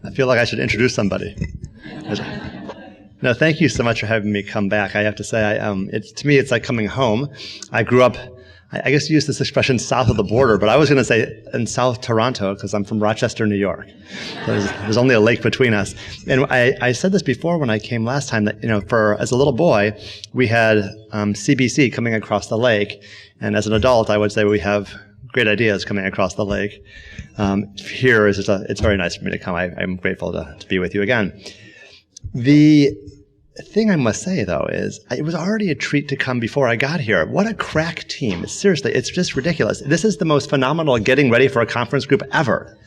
I feel like I should introduce somebody. No, thank you so much for having me come back. I have to say, to me, it's like coming home. I grew up, I guess you use this expression south of the border, but I was going to say in South Toronto because I'm from Rochester, New York. There's only a lake between us. And I said this before when I came last time that, as a little boy, we had CBC coming across the lake. And as an adult, I would say we have great ideas coming across the lake. Here, it's very nice for me to come. I'm grateful to be with you again. The thing I must say, though, is it was already a treat to come before I got here. What a crack team. Seriously, it's just ridiculous. This is the most phenomenal getting ready for a conference group ever.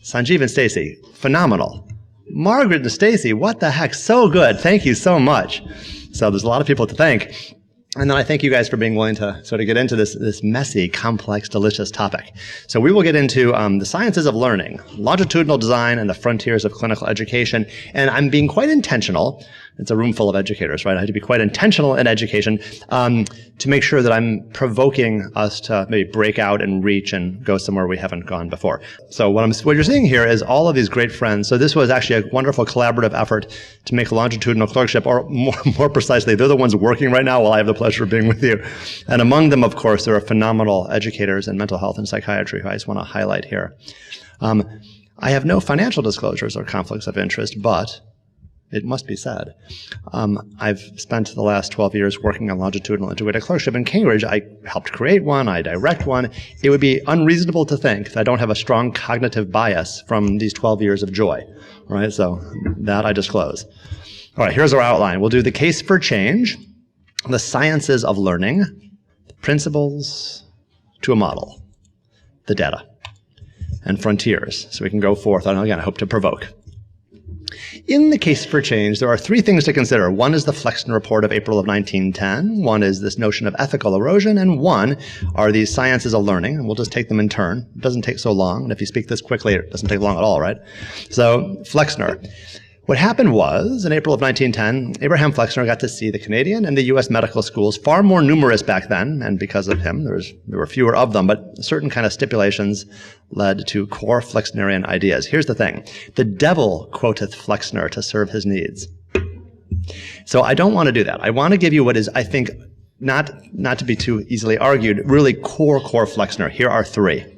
Sanjeev and Stacy, phenomenal. Margaret and Stacy, what the heck, so good. Thank you so much. So there's a lot of people to thank. And then I thank you guys for being willing to sort of get into this messy, complex, delicious topic. So we will get into the sciences of learning, longitudinal design, and the frontiers of clinical education. And I'm being quite intentional. It's a room full of educators, right? I have to be quite intentional in education to make sure that I'm provoking us to maybe break out and reach and go somewhere we haven't gone before. So what you're seeing here is all of these great friends. So this was actually a wonderful collaborative effort to make a longitudinal clerkship, or more precisely, they're the ones working right now while I have the pleasure of being with you. And among them, of course, there are phenomenal educators in mental health and psychiatry who I just want to highlight here. I have no financial disclosures or conflicts of interest, but it must be said, I've spent the last 12 years working on longitudinal integrated clerkship in Cambridge. I helped create one. I direct one. It would be unreasonable to think that I don't have a strong cognitive bias from these 12 years of joy, right? So that I disclose. All right, here's our outline. We'll do the case for change, the sciences of learning, principles to a model, the data, and frontiers. So we can go forth. And again, I hope to provoke. In the case for change, there are three things to consider. One is the Flexner report of April of 1910. One is this notion of ethical erosion. And one are these sciences of learning. And we'll just take them in turn. It doesn't take so long. And if you speak this quickly, it doesn't take long at all, right? So Flexner. What happened was, in April of 1910, Abraham Flexner got to see the Canadian and the U.S. medical schools, far more numerous back then, and because of him, there were fewer of them, but certain kind of stipulations led to core Flexnerian ideas. Here's the thing. The devil quoteth Flexner to serve his needs. So I don't want to do that. I want to give you what is, I think, not to be too easily argued, really core Flexner. Here are three.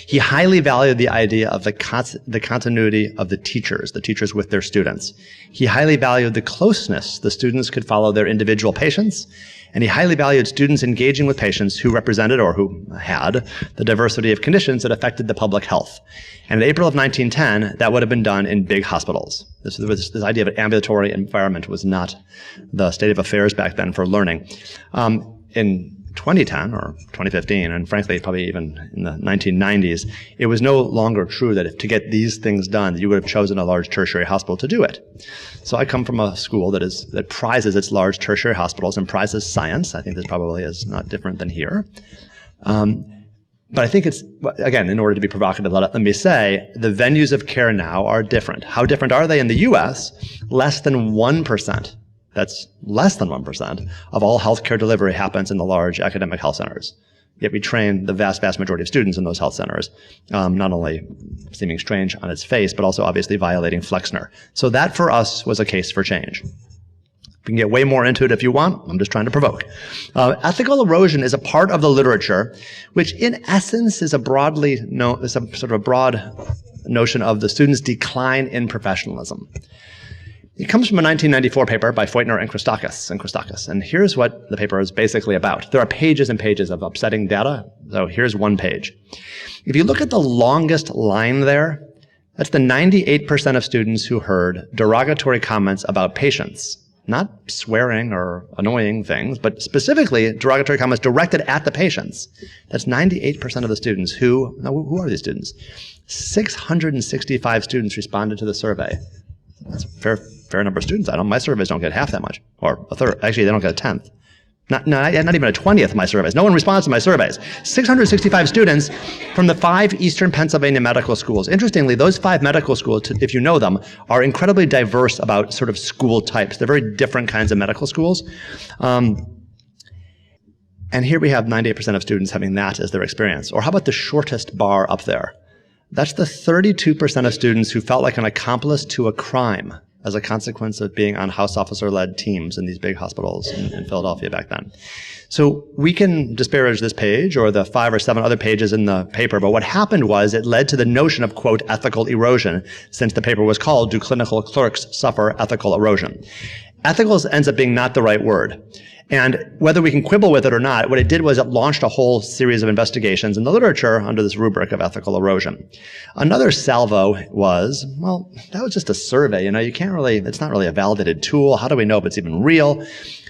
He highly valued the idea of the continuity of the teachers with their students. He highly valued the closeness the students could follow their individual patients, and he highly valued students engaging with patients who represented or who had the diversity of conditions that affected the public health. And in April of 1910, that would have been done in big hospitals. This idea of an ambulatory environment was not the state of affairs back then for learning. In 2010 or 2015, and frankly, probably even in the 1990s, it was no longer true that if to get these things done, you would have chosen a large tertiary hospital to do it. So I come from a school that prizes its large tertiary hospitals and prizes science. I think this probably is not different than here. But I think it's, again, in order to be provocative, let me say, the venues of care now are different. How different are they in the U.S.? Less than 1%. That's less than 1% of all healthcare delivery happens in the large academic health centers. Yet we train the vast majority of students in those health centers, not only seeming strange on its face, but also obviously violating Flexner. So that for us was a case for change. We can get way more into it if you want. I'm just trying to provoke. Ethical erosion is a part of the literature, which in essence is a broad notion of the student's decline in professionalism. It comes from a 1994 paper by Feutner and Christakis. And here's what the paper is basically about. There are pages and pages of upsetting data. So here's one page. If you look at the longest line there, that's the 98% of students who heard derogatory comments about patients. Not swearing or annoying things, but specifically derogatory comments directed at the patients. That's 98% of the students who are these students? 665 students responded to the survey. That's a fair number of students. My surveys don't get half that much, or a third. Actually, they don't get a tenth. Not even a 20th of my surveys. No one responds to my surveys. 665 students from the 5 Eastern Pennsylvania medical schools. Interestingly, those 5 medical schools, if you know them, are incredibly diverse about sort of school types. They're very different kinds of medical schools. And here we have 98% of students having that as their experience. Or how about the shortest bar up there? That's the 32% of students who felt like an accomplice to a crime as a consequence of being on house officer-led teams in these big hospitals in Philadelphia back then. So we can disparage this page or the 5 or 7 other pages in the paper, but what happened was it led to the notion of, quote, ethical erosion, since the paper was called, Do Clinical Clerks Suffer Ethical Erosion? Ethical ends up being not the right word. And whether we can quibble with it or not, what it did was it launched a whole series of investigations in the literature under this rubric of ethical erosion. Another salvo was, well, that was just a survey. You can't really, it's not really a validated tool. How do we know if it's even real?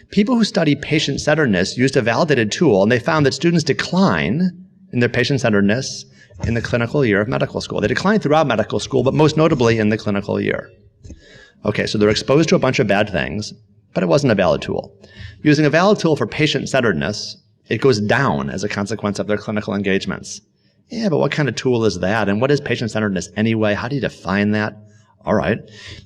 People who study patient-centeredness used a validated tool, and they found that students decline in their patient-centeredness in the clinical year of medical school. They decline throughout medical school, but most notably in the clinical year. Okay, so they're exposed to a bunch of bad things, but it wasn't a valid tool. Using a valid tool for patient-centeredness, it goes down as a consequence of their clinical engagements. Yeah, but what kind of tool is that? And what is patient-centeredness anyway? How do you define that? All right.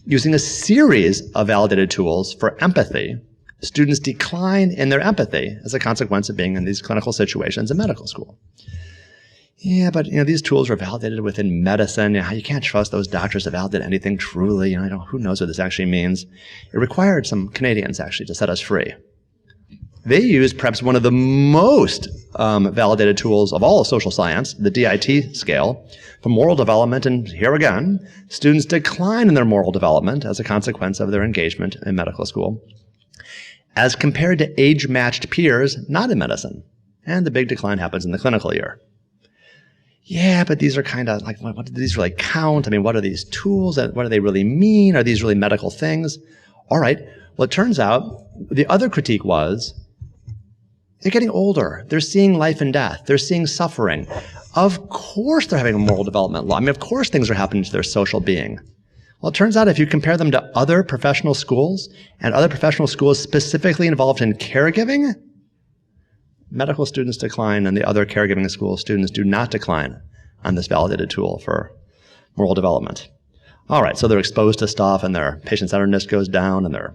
Using a series of validated tools for empathy, students decline in their empathy as a consequence of being in these clinical situations in medical school. Yeah, but these tools were validated within medicine. You can't trust those doctors to validate anything truly. Who knows what this actually means? It required some Canadians actually to set us free. They used perhaps one of the most validated tools of all of social science, the DIT scale, for moral development. And here again, students decline in their moral development as a consequence of their engagement in medical school, as compared to age-matched peers not in medicine. And the big decline happens in the clinical year. Yeah, but these are kind of like, what do these really count? What are these tools? What do they really mean? Are these really medical things? All right. Well, it turns out the other critique was they're getting older. They're seeing life and death. They're seeing suffering. Of course they're having a moral development law. Of course things are happening to their social being. Well, it turns out if you compare them to other professional schools and other professional schools specifically involved in caregiving, medical students decline and the other caregiving school students do not decline on this validated tool for moral development. All right, so they're exposed to stuff and their patient-centeredness goes down and their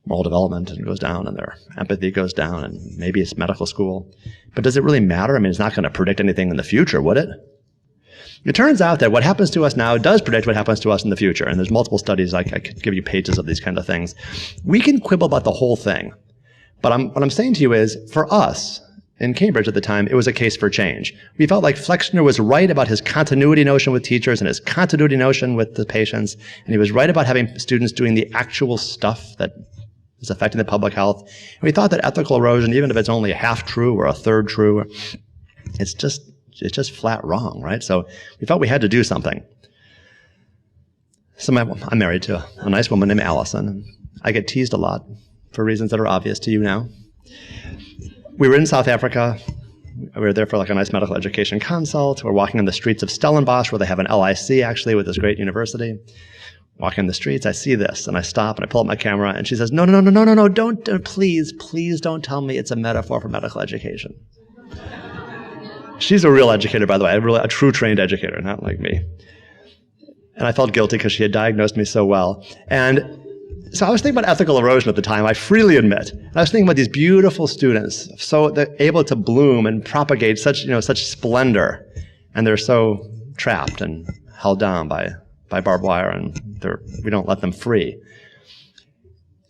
moral development goes down and their empathy goes down, and maybe it's medical school. But does it really matter? It's not going to predict anything in the future, would it? It turns out that what happens to us now does predict what happens to us in the future, and there's multiple studies. I could give you pages of these kind of things. We can quibble about the whole thing. But what I'm saying to you is, for us in Cambridge at the time, it was a case for change. We felt like Flexner was right about his continuity notion with teachers and his continuity notion with the patients, and he was right about having students doing the actual stuff that is affecting the public health. And we thought that ethical erosion, even if it's only a half true or a third true, it's just flat wrong, right? So we felt we had to do something. So I'm married to a nice woman named Allison. I get teased a lot for reasons that are obvious to you now. We were in South Africa. We were there for like a nice medical education consult. We're walking on the streets of Stellenbosch, where they have an LIC actually with this great university. Walking the streets, I see this, and I stop, and I pull up my camera, and she says, no, don't, please don't tell me it's a metaphor for medical education. She's a real educator, by the way, a true trained educator, not like me. And I felt guilty because she had diagnosed me so well. And so I was thinking about ethical erosion at the time, I freely admit. And I was thinking about these beautiful students, so they're able to bloom and propagate such splendor, and they're so trapped and held down by barbed wire, and we don't let them free.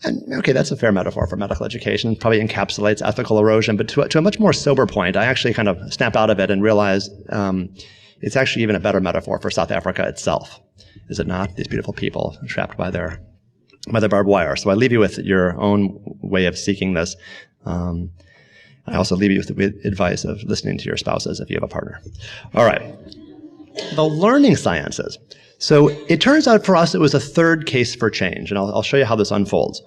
And okay, that's a fair metaphor for medical education. Probably encapsulates ethical erosion, but to a much more sober point, I actually kind of snapped out of it and realized it's actually even a better metaphor for South Africa itself, is it not? These beautiful people trapped by their barbed wire. So I leave you with your own way of seeking this. I also leave you with the advice of listening to your spouses if you have a partner. All right. The learning sciences. So it turns out for us it was a third case for change, and I'll show you how this unfolds.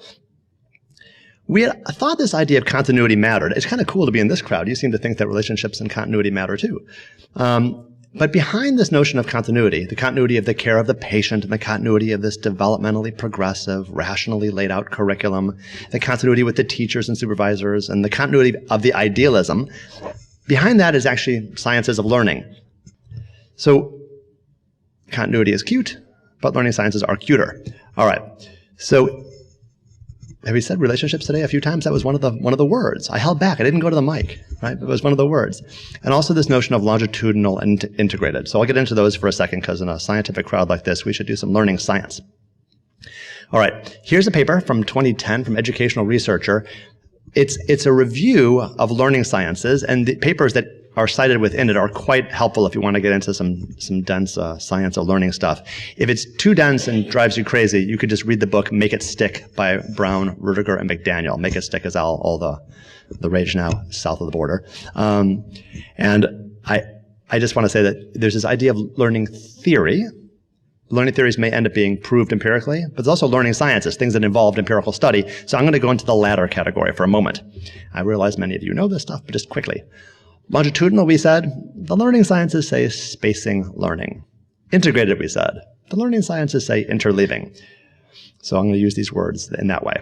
I thought this idea of continuity mattered. It's kind of cool to be in this crowd. You seem to think that relationships and continuity matter too. But behind this notion of continuity, the continuity of the care of the patient and the continuity of this developmentally progressive, rationally laid out curriculum, the continuity with the teachers and supervisors, and the continuity of the idealism, behind that is actually sciences of learning. So continuity is cute, but learning sciences are cuter. All right. So have we said relationships today a few times? That was one of the words. I held back. I didn't go to the mic, right? It was one of the words. And also this notion of longitudinal and integrated. So I'll get into those for a second, because in a scientific crowd like this, we should do some learning science. All right. Here's a paper from 2010 from Educational Researcher. It's a review of learning sciences, and the papers that are cited within it are quite helpful if you want to get into some dense science or learning stuff. If it's too dense and drives you crazy, you could just read the book Make It Stick by Brown, Rudiger, and McDaniel. Make It Stick is all the rage now south of the border. And I just want to say that there's this idea of learning theory. Learning theories may end up being proved empirically, but there's also learning sciences, things that involved empirical study. So I'm going to go into the latter category for a moment. I realize many of you know this stuff, but just quickly. Longitudinal, we said, the learning sciences say spacing learning. Integrated, we said, the learning sciences say interleaving. So I'm going to use these words in that way.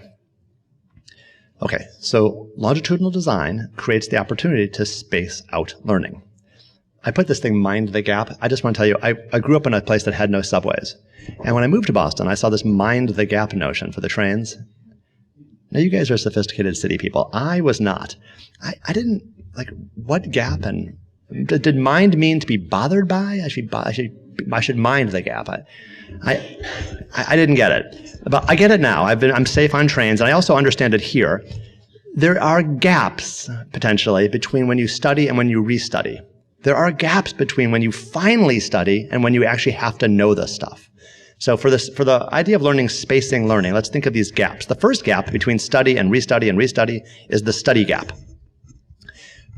Okay, so longitudinal design creates the opportunity to space out learning. I put this thing mind the gap. I just want to tell you, I grew up in a place that had no subways. And when I moved to Boston, I saw this mind the gap notion for the trains. Now, you guys are sophisticated city people. I was not. I didn't, like, what gap? And did mind mean to be bothered by? I should mind the gap. I didn't get it. But I get it now. I'm safe on trains, and I also understand it here. There are gaps, potentially, between when you study and when you restudy. There are gaps between when you finally study and when you actually have to know this stuff. So for the idea of learning, spacing learning, let's think of these gaps. The first gap between study and restudy is the study gap.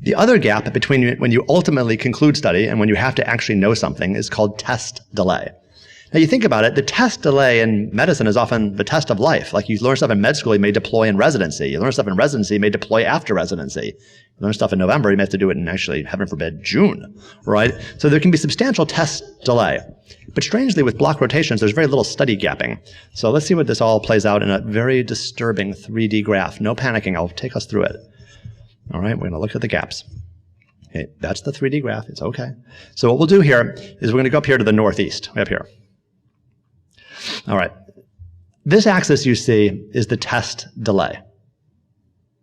The other gap between when you ultimately conclude study and when you have to actually know something is called test delay. Now, you think about it, the test delay in medicine is often the test of life. Like, you learn stuff in med school, you may deploy in residency. You learn stuff in residency, you may deploy after residency. You learn stuff in November, you may have to do it in, actually, heaven forbid, June, right? So there can be substantial test delay. But strangely, with block rotations, there's very little study gapping. So let's see what this all plays out in a very disturbing 3D graph. No panicking, I'll take us through it. All right, we're going to look at the gaps. Okay, that's the 3D graph, it's okay. So what we'll do here is we're going to go up here to the northeast, way up here. All right. This axis you see is the test delay.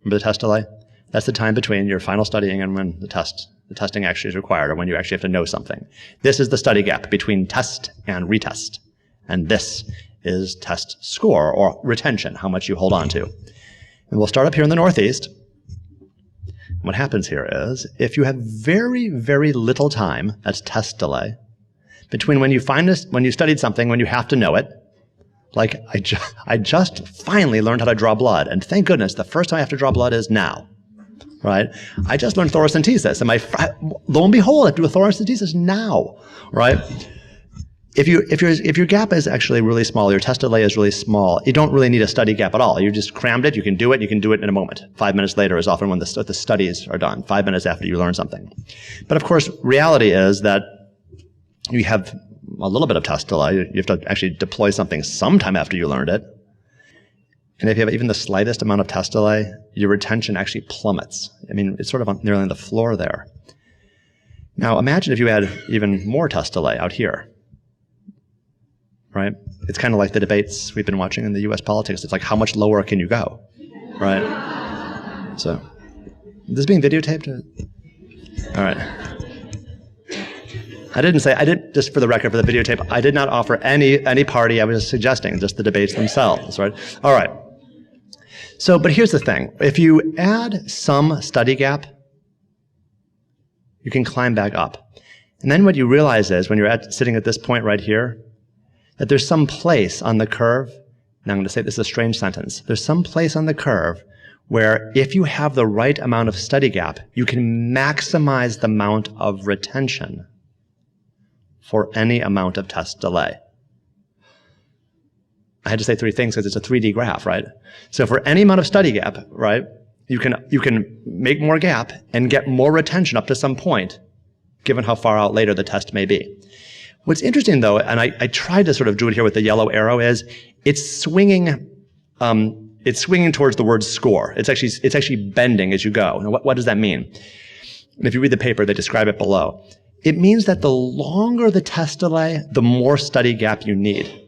Remember the test delay? That's the time between your final studying and when the testing actually is required, or when you actually have to know something. This is the study gap between test and retest. And this is test score, or retention, how much you hold on to. And we'll start up here in the northeast. What happens here is, if you have very, very little time, that's test delay, between when you studied something, when you have to know it, like I just finally learned how to draw blood, and thank goodness the first time I have to draw blood is now, right? I just learned thoracentesis, and lo and behold, I have to do a thoracentesis now, right? If your gap is actually really small, your test delay is really small, you don't really need a study gap at all. You just crammed it, you can do it in a moment. 5 minutes later is often when the studies are done, 5 minutes after you learn something. But of course, reality is that you have a little bit of test delay. You have to actually deploy something sometime after you learned it. And if you have even the slightest amount of test delay, your retention actually plummets. I mean, it's sort of nearly on the floor there. Now, imagine if you had even more test delay out here, right? It's kind of like the debates we've been watching in the U.S. politics. It's like, how much lower can you go, right? So, is this being videotaped? All right. Just for the record, for the videotape, I did not offer any party. I was just suggesting just the debates themselves, right? All right. So, but here's the thing. If you add some study gap, you can climb back up. And then what you realize is, when you're sitting at this point right here, that there's some place on the curve, now I'm going to say this is a strange sentence, there's some place on the curve where if you have the right amount of study gap, you can maximize the amount of retention for any amount of test delay. I had to say three things because it's a 3D graph, right? So for any amount of study gap, right, you can make more gap and get more retention up to some point, given how far out later the test may be. What's interesting, though, and I tried to sort of do it here with the yellow arrow, is it's swinging towards the word score. It's actually bending as you go. Now, what does that mean? And if you read the paper, they describe it below. It means that the longer the test delay, the more study gap you need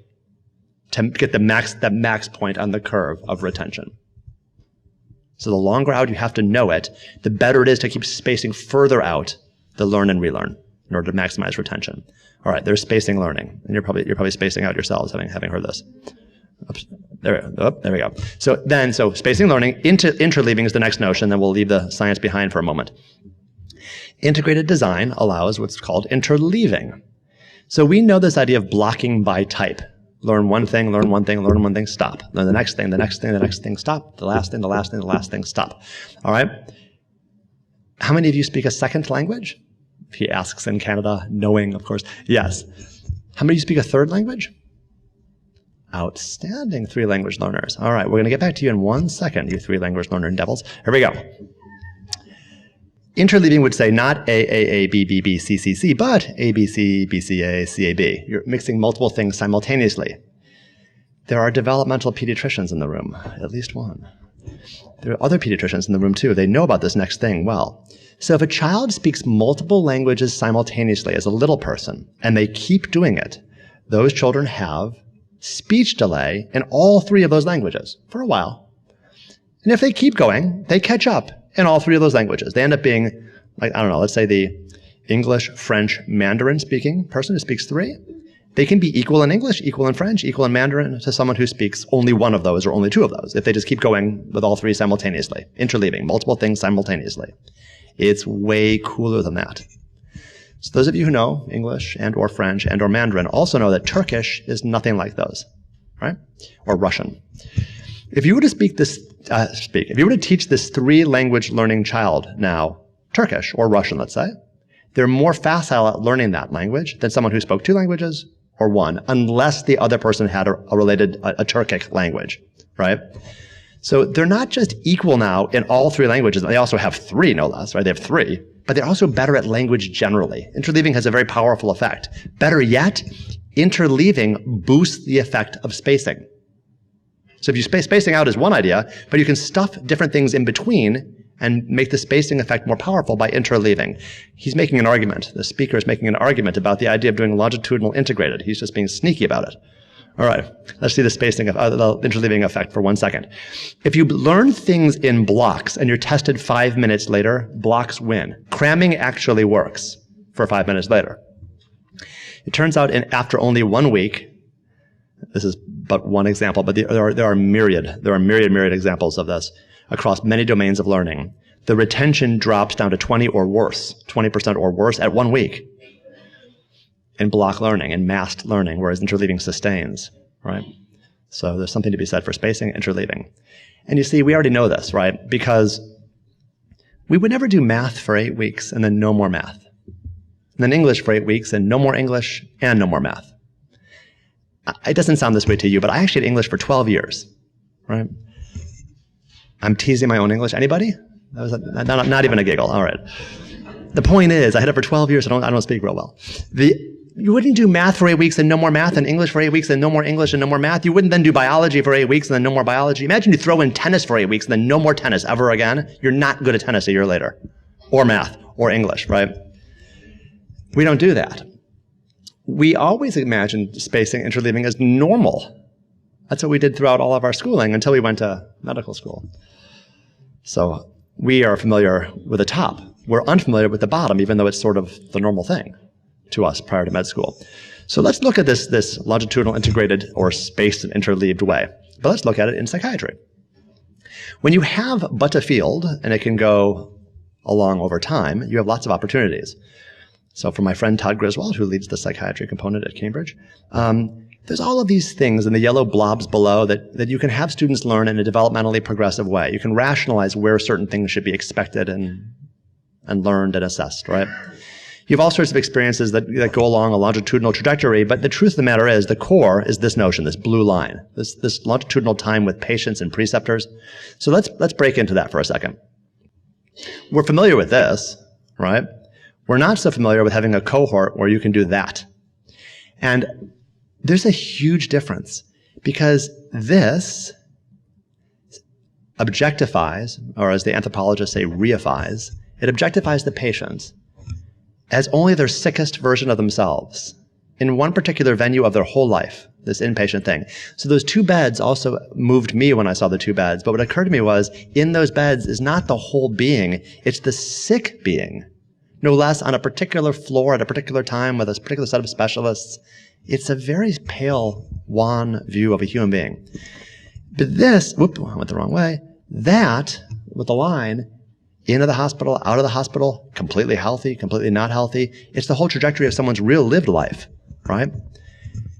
to get that max point on the curve of retention. So the longer out you have to know it, the better it is to keep spacing further out the learn and relearn in order to maximize retention. All right, there's spacing learning, and you're probably spacing out yourselves having heard this. Oops, there we go. So spacing learning, interleaving is the next notion, then we'll leave the science behind for a moment. Integrated design allows what's called interleaving. So we know this idea of blocking by type. Learn one thing, learn one thing, learn one thing, stop. Learn the next thing, the next thing, the next thing, stop. The last thing, the last thing, the last thing, stop. All right? How many of you speak a second language? He asks in Canada, knowing, of course. Yes. How many of you speak a third language? Outstanding 3-language learners. All right, we're going to get back to you in 1 second, you 3-language learner devils. Here we go. Interleaving would say not A, B, B, B, C, C, C, but A, B, C, B, C, A, C, A, B. You're mixing multiple things simultaneously. There are developmental pediatricians in the room, at least one. There are other pediatricians in the room too. They know about this next thing well. So if a child speaks multiple languages simultaneously as a little person, and they keep doing it, those children have speech delay in all 3 of those languages for a while. And if they keep going, they catch up in all 3 of those languages. They end up being, like, I don't know, let's say the English, French, Mandarin speaking person who speaks 3. They can be equal in English, equal in French, equal in Mandarin to someone who speaks only 1 of those or only 2 of those, if they just keep going with all 3 simultaneously, interleaving, multiple things simultaneously. It's way cooler than that. So those of you who know English and or French and or Mandarin also know that Turkish is nothing like those, right? Or Russian. If you were to if you were to teach this 3-language learning child now Turkish or Russian, let's say, they're more facile at learning that language than someone who spoke 2 languages or 1, unless the other person had a related Turkic language, right? So they're not just equal now in all 3 languages. They also have 3, no less, right? They have 3, but they're also better at language generally. Interleaving has a very powerful effect. Better yet, interleaving boosts the effect of spacing. So if you spacing out is one idea, but you can stuff different things in between and make the spacing effect more powerful by interleaving. He's making an argument. The speaker is making an argument about the idea of doing longitudinal integrated. He's just being sneaky about it. All right, let's see the spacing of the interleaving effect for 1 second. If you learn things in blocks and you're tested 5 minutes later, blocks win. Cramming actually works for 5 minutes later. It turns out after only 1 week, this is but one example, but there are myriad examples of this across many domains of learning. The retention drops down to 20% or worse at 1 week in block learning and massed learning, whereas interleaving sustains, right? So there's something to be said for spacing, interleaving. And you see, we already know this, right? Because we would never do math for 8 weeks and then no more math. And then English for 8 weeks and no more English and no more math. It doesn't sound this way to you, but I actually had English for 12 years, right? I'm teasing my own English. Anybody? That was not even a giggle. All right. The point is, I had it for 12 years. I don't speak real well. You wouldn't do math for 8 weeks and no more math, and English for 8 weeks and no more English and no more math. You wouldn't then do biology for 8 weeks and then no more biology. Imagine you throw in tennis for 8 weeks and then no more tennis ever again. You're not good at tennis a year later, or math, or English, right? We don't do that. We always imagined spacing, interleaving as normal. That's what we did throughout all of our schooling until we went to medical school. So we are familiar with the top. We're unfamiliar with the bottom, even though it's sort of the normal thing to us prior to med school. So let's look at this longitudinal integrated or spaced and interleaved way. But let's look at it in psychiatry. When you have but a field, and it can go along over time, you have lots of opportunities. So for my friend Todd Griswold, who leads the psychiatry component at Cambridge, there's all of these things in the yellow blobs below that you can have students learn in a developmentally progressive way. You can rationalize where certain things should be expected and learned and assessed, right? You have all sorts of experiences that go along a longitudinal trajectory, but the truth of the matter is the core is this notion, this blue line, this longitudinal time with patients and preceptors. So let's break into that for a second. We're familiar with this, right? We're not so familiar with having a cohort where you can do that. And there's a huge difference because this objectifies, or as the anthropologists say, reifies, it objectifies the patients as only their sickest version of themselves. in one particular venue of their whole life, this inpatient thing. So those 2 beds also moved me when I saw the 2 beds. But what occurred to me was, in those beds is not the whole being, it's the sick being. No less, on a particular floor at a particular time with a particular set of specialists. It's a very pale, wan view of a human being. But this, I went the wrong way. That, with the line, into the hospital, out of the hospital, completely healthy, completely not healthy. It's the whole trajectory of someone's real lived life, right?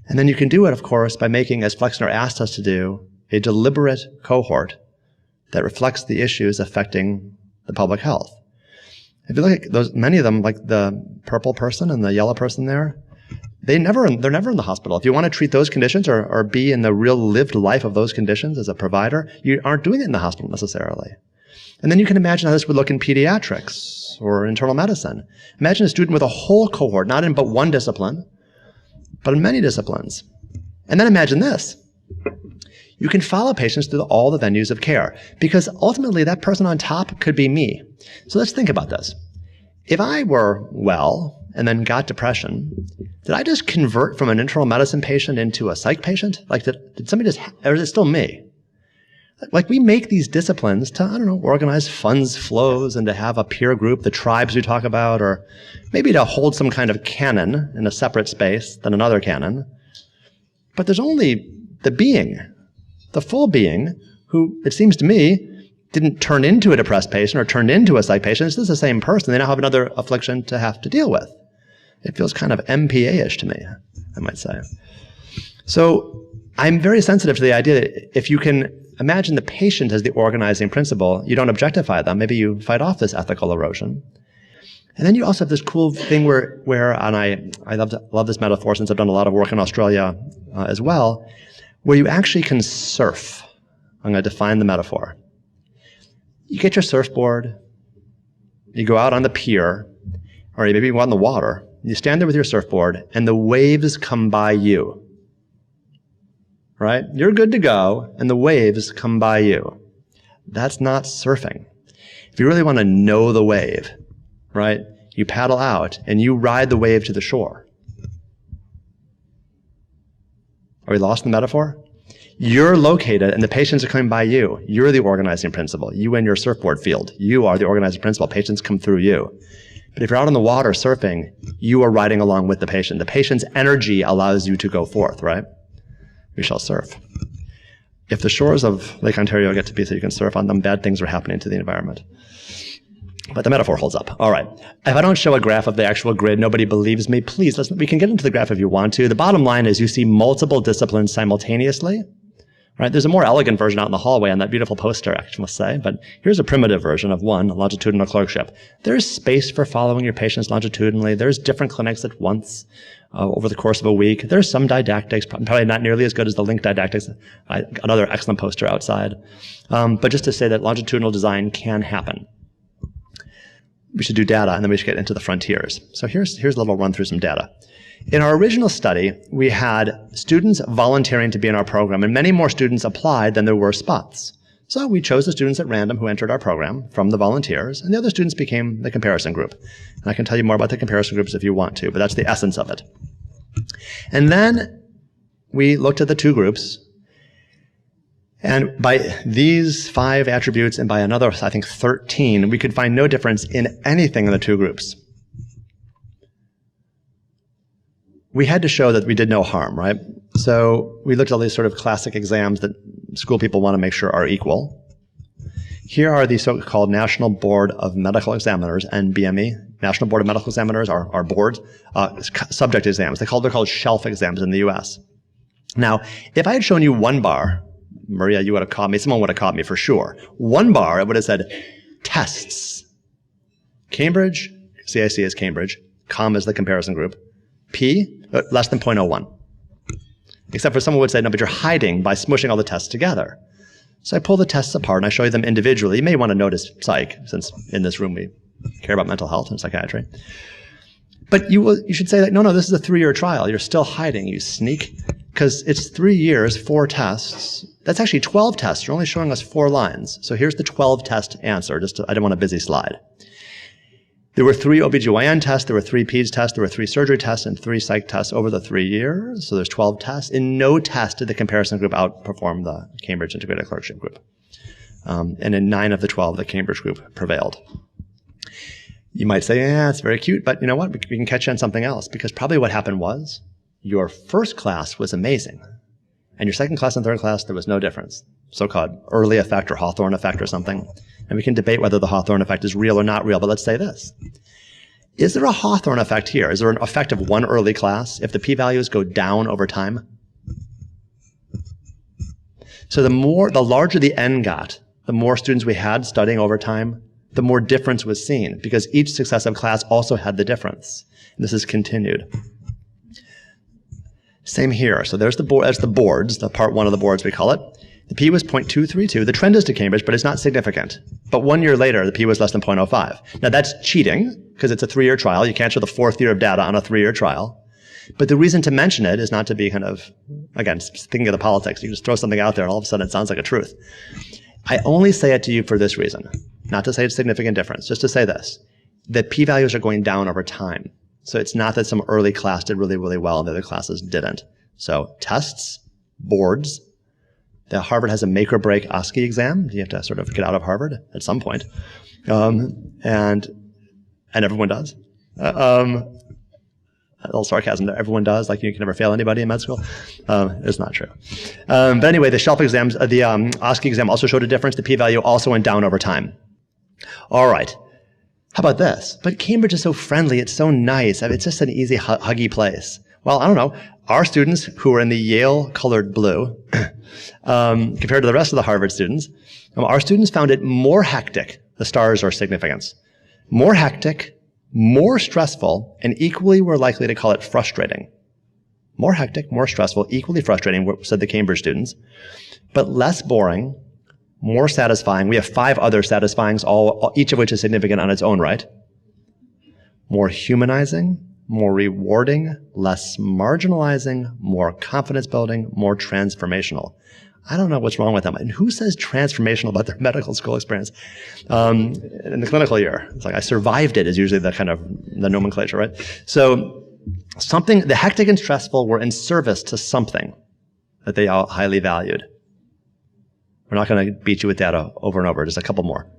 And then you can do it, of course, by making, as Flexner asked us to do, a deliberate cohort that reflects the issues affecting the public health. If you look at those, many of them, like the purple person and the yellow person there, they're never in the hospital. If you want to treat those conditions or be in the real lived life of those conditions as a provider, you aren't doing it in the hospital necessarily. And then you can imagine how this would look in pediatrics or internal medicine. Imagine a student with a whole cohort, not in but one discipline, but in many disciplines. And then imagine this. You can follow patients through all the venues of care, because ultimately that person on top could be me. So let's think about this. If I were well and then got depression, did I just convert from an internal medicine patient into a psych patient? Like, did somebody just, or is it still me? Like, we make these disciplines to, organize funds flows and to have a peer group, the tribes we talk about, or maybe to hold some kind of canon in a separate space than another canon. But there's only the being, the full being, who, it seems to me, didn't turn into a depressed patient or turned into a psych patient. It's just the same person. They now have another affliction to have to deal with. It feels kind of MPA-ish to me, I might say. So I'm very sensitive to the idea that if you can imagine the patient as the organizing principle, you don't objectify them. Maybe you fight off this ethical erosion. And then you also have this cool thing where and I love this metaphor since I've done a lot of work in Australia as well, where you actually can surf. I'm going to define the metaphor. You get your surfboard, you go out on the pier, or maybe you go out in the water, you stand there with your surfboard, and the waves come by you. Right? You're good to go, and the waves come by you. That's not surfing. If you really want to know the wave, right, you paddle out, and you ride the wave to the shore. Are we lost in the metaphor? You're located, and the patients are coming by you. You're the organizing principle. You and your surfboard field. You are the organizing principle. Patients come through you. But if you're out on the water surfing, you are riding along with the patient. The patient's energy allows you to go forth, right? We shall surf. If the shores of Lake Ontario get to be so you can surf on them, bad things are happening to the environment. But the metaphor holds up. All right. If I don't show a graph of the actual grid, nobody believes me. Please, we can get into the graph if you want to. The bottom line is you see multiple disciplines simultaneously. Right? There's a more elegant version out in the hallway on that beautiful poster, I must say. But here's a primitive version of one, longitudinal clerkship. There's space for following your patients longitudinally. There's different clinics at once over the course of a week. There's some didactics, probably not nearly as good as the link didactics. Another excellent poster outside. But just to say that longitudinal design can happen. We should do data, and then we should get into the frontiers. So here's a little run through some data. In our original study, we had students volunteering to be in our program, and many more students applied than there were spots. So we chose the students at random who entered our program from the volunteers, and the other students became the comparison group. And I can tell you more about the comparison groups if you want to, but that's the essence of it. And then we looked at the two groups, and by these 5 attributes and by another, I think, 13, we could find no difference in anything in the two groups. We had to show that we did no harm, right? So we looked at all these sort of classic exams that school people want to make sure are equal. Here are the so-called National Board of Medical Examiners, NBME. National Board of Medical Examiners are boards, subject exams. They're called shelf exams in the US. Now, if I had shown you one bar, Maria, you would have caught me, someone would have caught me for sure. One bar, it would have said tests. Cambridge, CIC is Cambridge, COM is the comparison group, P, less than 0.01. Except for someone would say, no, but you're hiding by smushing all the tests together. So I pull the tests apart and I show you them individually. You may want to notice psych, since in this room we care about mental health and psychiatry. But you should say that, no, this is a 3-year trial. You're still hiding, you sneak. Because it's 3 years, 4 tests. That's actually 12 tests. You're only showing us 4 lines. So here's the 12 test answer. I didn't want a busy slide. There were 3 OBGYN tests, there were 3 PEDS tests, there were 3 surgery tests, and 3 psych tests over the 3 years. So there's 12 tests. In no test did the comparison group outperform the Cambridge Integrated Clerkship group. And in 9 of the 12, the Cambridge group prevailed. You might say, yeah, it's very cute, but you know what? We can catch you on something else, because probably what happened was your first class was amazing. And your second class and third class, there was no difference. So-called early effect or Hawthorne effect or something. And we can debate whether the Hawthorne effect is real or not real, but let's say this. Is there a Hawthorne effect here? Is there an effect of one early class if the p-values go down over time? So the larger the N got, the more students we had studying over time, the more difference was seen, because each successive class also had the difference. And this is continued. Same here. So there's the boards, the part 1 of the boards we call it. The P was 0.232. The trend is to Cambridge, but it's not significant. But 1 year later, the P was less than 0.05. Now that's cheating, because it's a 3-year trial. You can't show the 4th year of data on a 3-year trial. But the reason to mention it is not to be kind of, again, thinking of the politics. You just throw something out there and all of a sudden it sounds like a truth. I only say it to you for this reason. Not to say it's a significant difference, just to say this. The p-values are going down over time. So it's not that some early class did really, really well and the other classes didn't. So tests, boards. The Harvard has a make or break OSCE exam. You have to sort of get out of Harvard at some point. And everyone does. A little sarcasm there. Everyone does. Like you can never fail anybody in med school. It's not true. But anyway, the shelf exams, the OSCE exam also showed a difference. The p-value also went down over time. All right. How about this? But Cambridge is so friendly. It's so nice. I mean, it's just an easy, huggy place. Well, I don't know. Our students who were in the Yale colored blue, compared to the rest of the Harvard students, our students found it more hectic. The stars are significance. More hectic, more stressful, and equally we're likely to call it frustrating. More hectic, more stressful, equally frustrating, said the Cambridge students, but less boring, more satisfying. We have 5 other satisfyings, each of which is significant on its own right. More humanizing, more rewarding, less marginalizing, more confidence building, more transformational. I don't know what's wrong with them. And who says transformational about their medical school experience? In the clinical year, it's like I survived it is usually the kind of the nomenclature, right? So the hectic and stressful were in service to something that they all highly valued. We're not going to beat you with data over and over, just a couple more.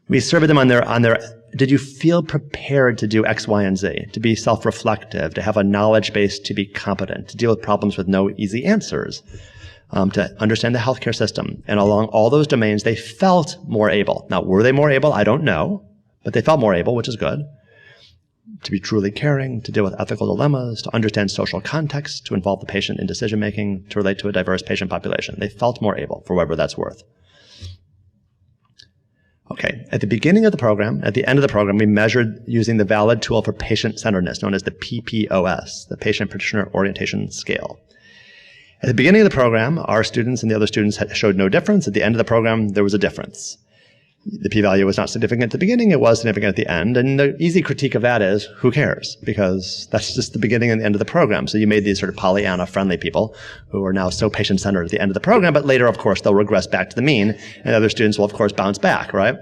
We surveyed them on their, did you feel prepared to do X, Y, and Z, to be self-reflective, to have a knowledge base, to be competent, to deal with problems with no easy answers, to understand the healthcare system. And along all those domains, they felt more able. Now, were they more able? I don't know, but they felt more able, which is good. To be truly caring, to deal with ethical dilemmas, to understand social context, to involve the patient in decision-making, to relate to a diverse patient population. They felt more able, for whatever that's worth. Okay, at the beginning of the program, at the end of the program, we measured using the valid tool for patient-centeredness, known as the PPOS, the Patient Practitioner Orientation Scale. At the beginning of the program, our students and the other students showed no difference. At the end of the program, there was a difference. The p-value was not significant at the beginning, it was significant at the end. And the easy critique of that is, who cares? Because that's just the beginning and the end of the program. So you made these sort of Pollyanna-friendly people who are now so patient-centered at the end of the program, but later, of course, they'll regress back to the mean, and other students will, of course, bounce back, right?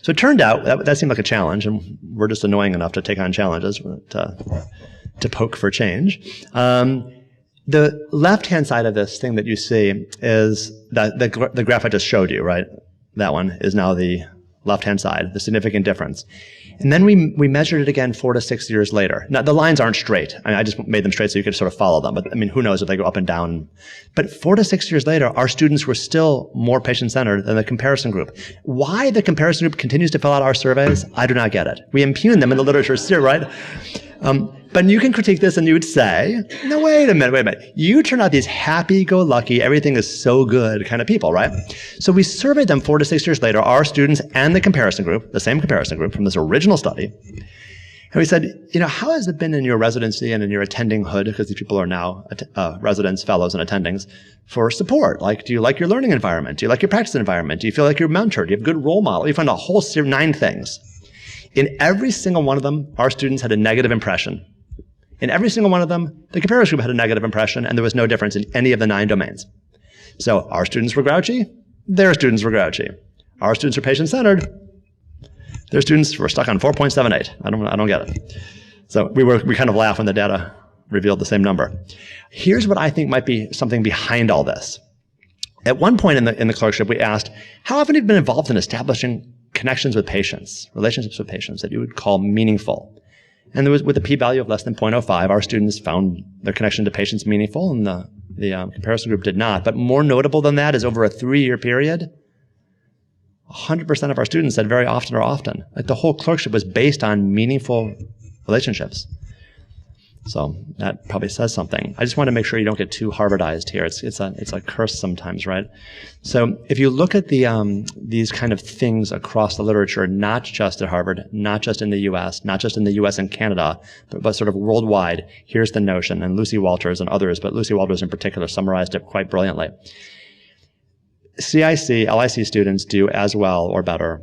So it turned out, that seemed like a challenge, and we're just annoying enough to take on challenges to poke for change. The left-hand side of this thing that you see is the graph I just showed you, right? That one is now the left-hand side, the significant difference. And then we measured it again 4 to 6 years later. Now, the lines aren't straight. I just made them straight so you could sort of follow them. But I mean, who knows if they go up and down. But 4 to 6 years later, our students were still more patient-centered than the comparison group. Why the comparison group continues to fill out our surveys, I do not get it. We impugn them in the literature, right? But you can critique this and you would say, no, wait a minute. You turn out these happy-go-lucky, everything is so good kind of people, right? So we surveyed them 4 to 6 years later, our students and the comparison group, the same comparison group from this original study. And we said, how has it been in your residency and in your attendinghood, because these people are now residents, fellows, and attendings, for support? Like, do you like your learning environment? Do you like your practice environment? Do you feel like you're mentored? Do you have a good role model? You find a whole 9 things. In every single one of them, our students had a negative impression. In every single one of them, the comparison group had a negative impression, and there was no difference in any of the 9 domains. So our students were grouchy, their students were grouchy. Our students were patient-centered, Their students were stuck on 4.78. I don't get it. So we kind of laugh when the data revealed the same number. Here's what I think might be something behind all this. At one point in the clerkship, we asked, how often have you been involved in establishing connections with patients, relationships with patients that you would call meaningful? And there was, with a p-value of less than 0.05, our students found their connection to patients meaningful, and the comparison group did not. But more notable than that is over a 3-year period, 100% of our students said very often or often. Like the whole clerkship was based on meaningful relationships. So that probably says something. I just want to make sure you don't get too Harvardized here. It's a curse sometimes, right? So if you look at these kind of things across the literature, not just at Harvard, not just in the US, not just in the US and Canada, but sort of worldwide, here's the notion, and Lucy Walters and others, but Lucy Walters in particular summarized it quite brilliantly. CIC, LIC students do as well or better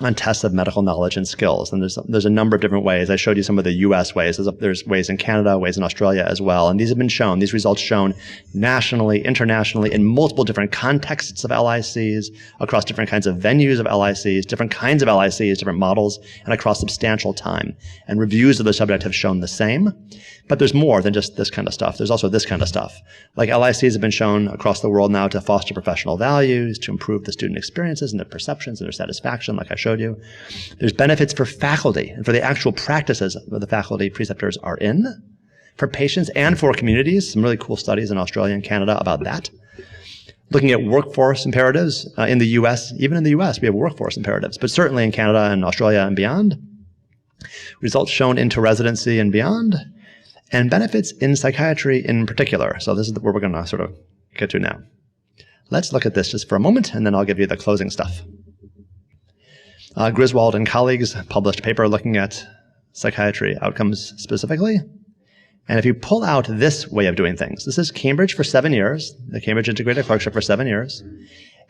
on tests of medical knowledge and skills. And there's a number of different ways. I showed you some of the US ways. There's ways in Canada, ways in Australia as well. And these have been shown, these results shown nationally, internationally, in multiple different contexts of LICs, across different kinds of venues of LICs, different kinds of LICs, different models, and across substantial time. And reviews of the subject have shown the same. But there's more than just this kind of stuff. There's also this kind of stuff. Like LICs have been shown across the world now to foster professional values, to improve the student experiences and their perceptions and their satisfaction, like I showed you. There's benefits for faculty and for the actual practices that the faculty preceptors are in, for patients and for communities. Some really cool studies in Australia and Canada about that. Looking at workforce imperatives in the US, even in the US, we have workforce imperatives, but certainly in Canada and Australia and beyond. Results shown into residency and beyond. And benefits in psychiatry in particular. So this is where we're going to sort of get to now. Let's look at this just for a moment, and then I'll give you the closing stuff. Griswold and colleagues published a paper looking at psychiatry outcomes specifically. And if you pull out this way of doing things, this is Cambridge for 7 years, the Cambridge Integrated Clerkship for 7 years,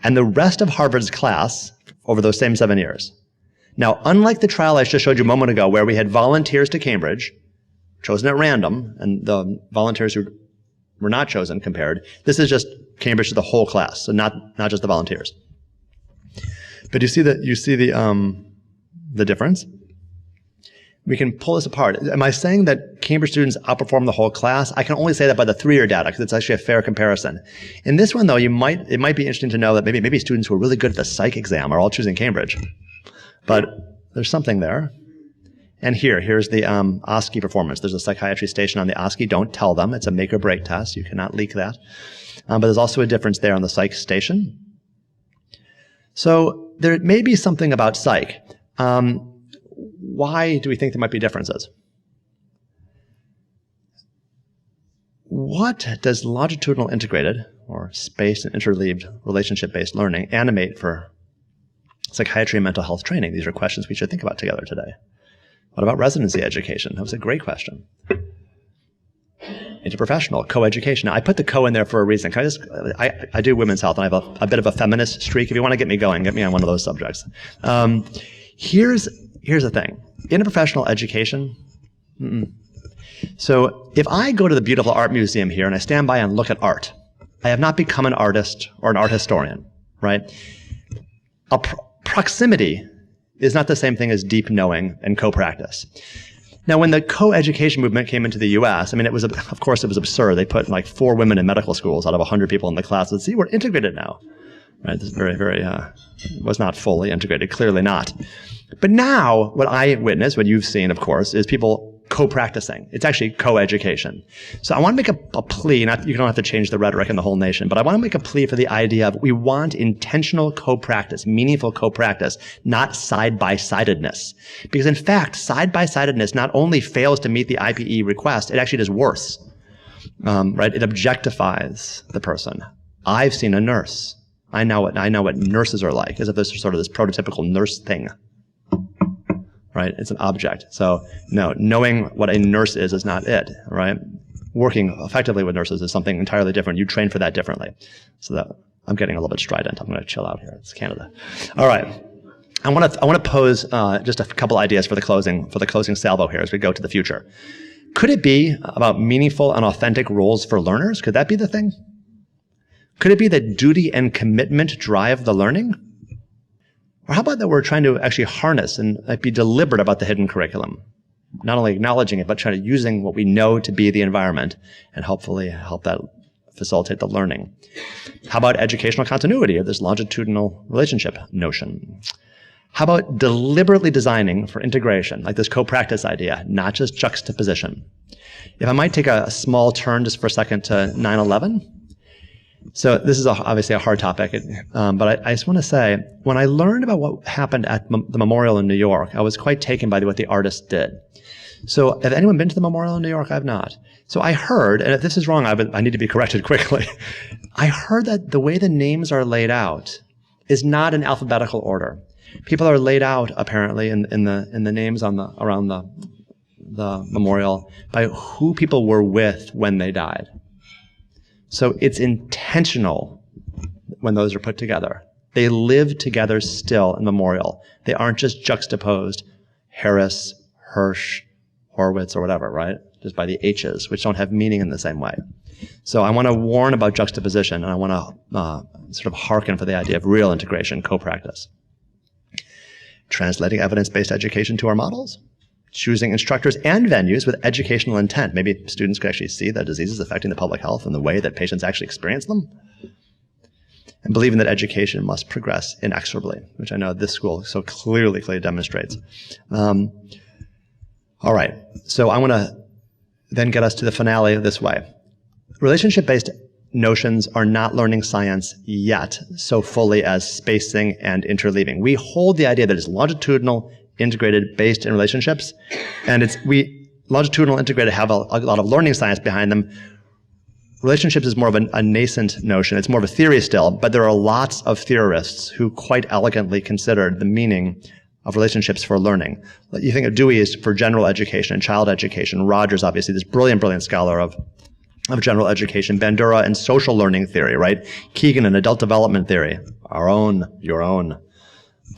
and the rest of Harvard's class over those same 7 years. Now, unlike the trial I just showed you a moment ago where we had volunteers to Cambridge, chosen at random, and the volunteers who were not chosen compared. This is just Cambridge to the whole class, so not just the volunteers. But you see the difference? We can pull this apart. Am I saying that Cambridge students outperform the whole class? I can only say that by the 3-year data because it's actually a fair comparison. In this one, though, it might be interesting to know that maybe students who are really good at the psych exam are all choosing Cambridge. But there's something there. And here's the OSCE performance. There's a psychiatry station on the OSCE. Don't tell them. It's a make or break test. You cannot leak that. But there's also a difference there on the psych station. So there may be something about psych. Why do we think there might be differences? What does longitudinal integrated, or spaced and interleaved relationship-based learning, animate for psychiatry and mental health training? These are questions we should think about together today. What about residency education? That was a great question. Interprofessional, co-education. Now, I put the co in there for a reason. I do women's health, and I have a bit of a feminist streak. If you want to get me going, get me on one of those subjects. Here's the thing. Interprofessional education. So if I go to the beautiful art museum here and I stand by and look at art, I have not become an artist or an art historian, right? Proximity is not the same thing as deep knowing and co-practice. Now, when the co-education movement came into the US, I mean, of course, it was absurd. They put like 4 women in medical schools out of 100 people in the class. And see, we're integrated now. Right? This is very, was not fully integrated, clearly not. But now, what I witness, what you've seen, of course, is people co-practicing. It's actually co-education. So I want to make a plea, you don't have to change the rhetoric in the whole nation, but I want to make a plea for the idea of we want intentional co-practice, meaningful co-practice, not side-by-sidedness. Because in fact, side-by-sidedness not only fails to meet the IPE request, it actually does worse. Right? It objectifies the person. I've seen a nurse. I know what nurses are like, as if this is sort of this prototypical nurse thing. Right? It's an object. So no, knowing what a nurse is not it, right? Working effectively with nurses is something entirely different. You train for that differently. So that I'm getting a little bit strident. I'm going to chill out here. It's Canada. All right. I want to pose just a couple ideas for the closing salvo here as we go to the future. Could it be about meaningful and authentic roles for learners? Could that be the thing? Could it be that duty and commitment drive the learning? Or how about that we're trying to actually harness and be deliberate about the hidden curriculum? Not only acknowledging it, but trying to using what we know to be the environment and hopefully help that facilitate the learning. How about educational continuity, or this longitudinal relationship notion? How about deliberately designing for integration, like this co-practice idea, not just juxtaposition? If I might take a small turn just for a second to 9/11. So this is obviously a hard topic, but I just want to say, when I learned about what happened at the memorial in New York, I was quite taken by what the artists did. So have anyone been to the memorial in New York? I've not. So I heard, and if this is wrong, I need to be corrected quickly. I heard that the way the names are laid out is not in alphabetical order. People are laid out apparently in the names around the memorial by who people were with when they died. So it's intentional when those are put together. They live together still in memorial. They aren't just juxtaposed Harris, Hirsh, Horowitz, or whatever, right? Just by the H's, which don't have meaning in the same way. So I want to warn about juxtaposition, and I want to sort of hearken for the idea of real integration, co-practice. Translating evidence-based education to our models. Choosing instructors and venues with educational intent. Maybe students could actually see the diseases affecting the public health in the way that patients actually experience them. And believing that education must progress inexorably, which I know this school so clearly demonstrates. All right, so I want to then get us to the finale this way. Relationship-based notions are not learning science yet so fully as spacing and interleaving. We hold the idea that it's longitudinal, integrated, based in relationships, and longitudinal, integrated have a lot of learning science behind them. Relationships is more of a nascent notion. It's more of a theory still, but there are lots of theorists who quite elegantly considered the meaning of relationships for learning. You think of Dewey as for general education and child education. Rogers, obviously, this brilliant scholar of general education. Bandura and social learning theory, right? Keegan and adult development theory. Our own, your own,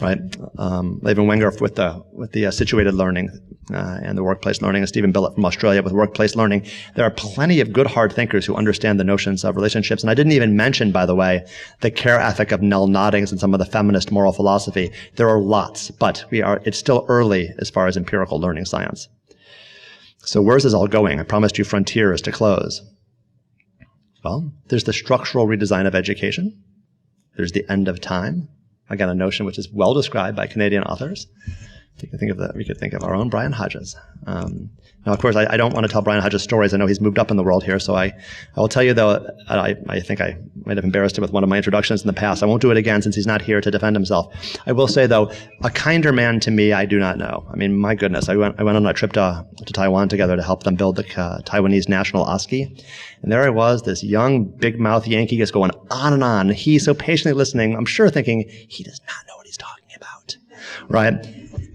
right? Levin Wenger with the situated learning and the workplace learning, and Stephen Billett from Australia with workplace learning. There are plenty of good hard thinkers who understand the notions of relationships. And I didn't even mention, by the way, the care ethic of Nell Noddings and some of the feminist moral philosophy. There are lots, but it's still early as far as empirical learning science. So where's this all going? I promised you frontiers to close. Well, there's the structural redesign of education. There's the end of time. Again, a notion which is well described by Canadian authors. We could think of our own Brian Hodges. Now, of course, I don't want to tell Brian Hodges stories. I know he's moved up in the world here, so I will tell you, though, I think I might have embarrassed him with one of my introductions in the past. I won't do it again since he's not here to defend himself. I will say, though, a kinder man to me I do not know. I mean, my goodness, I went on a trip to Taiwan together to help them build the Taiwanese national ASCII. And there I was, this young, big-mouth Yankee just going on and on. He's so patiently listening, I'm sure thinking, he does not know what he's talking about, right?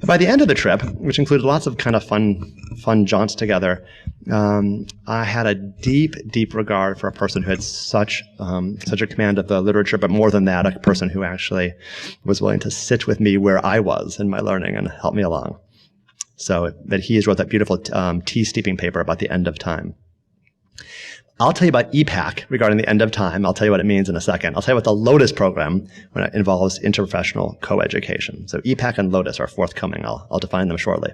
By the end of the trip, which included lots of kind of fun jaunts together, I had a deep regard for a person who had such a command of the literature, but more than that, a person who actually was willing to sit with me where I was in my learning and help me along. So that he has wrote that beautiful tea steeping paper about the end of time. I'll tell you about EPAC regarding the end of time. I'll tell you what it means in a second. I'll tell you about the LOTUS program when it involves interprofessional co-education. So EPAC and LOTUS are forthcoming. I'll define them shortly.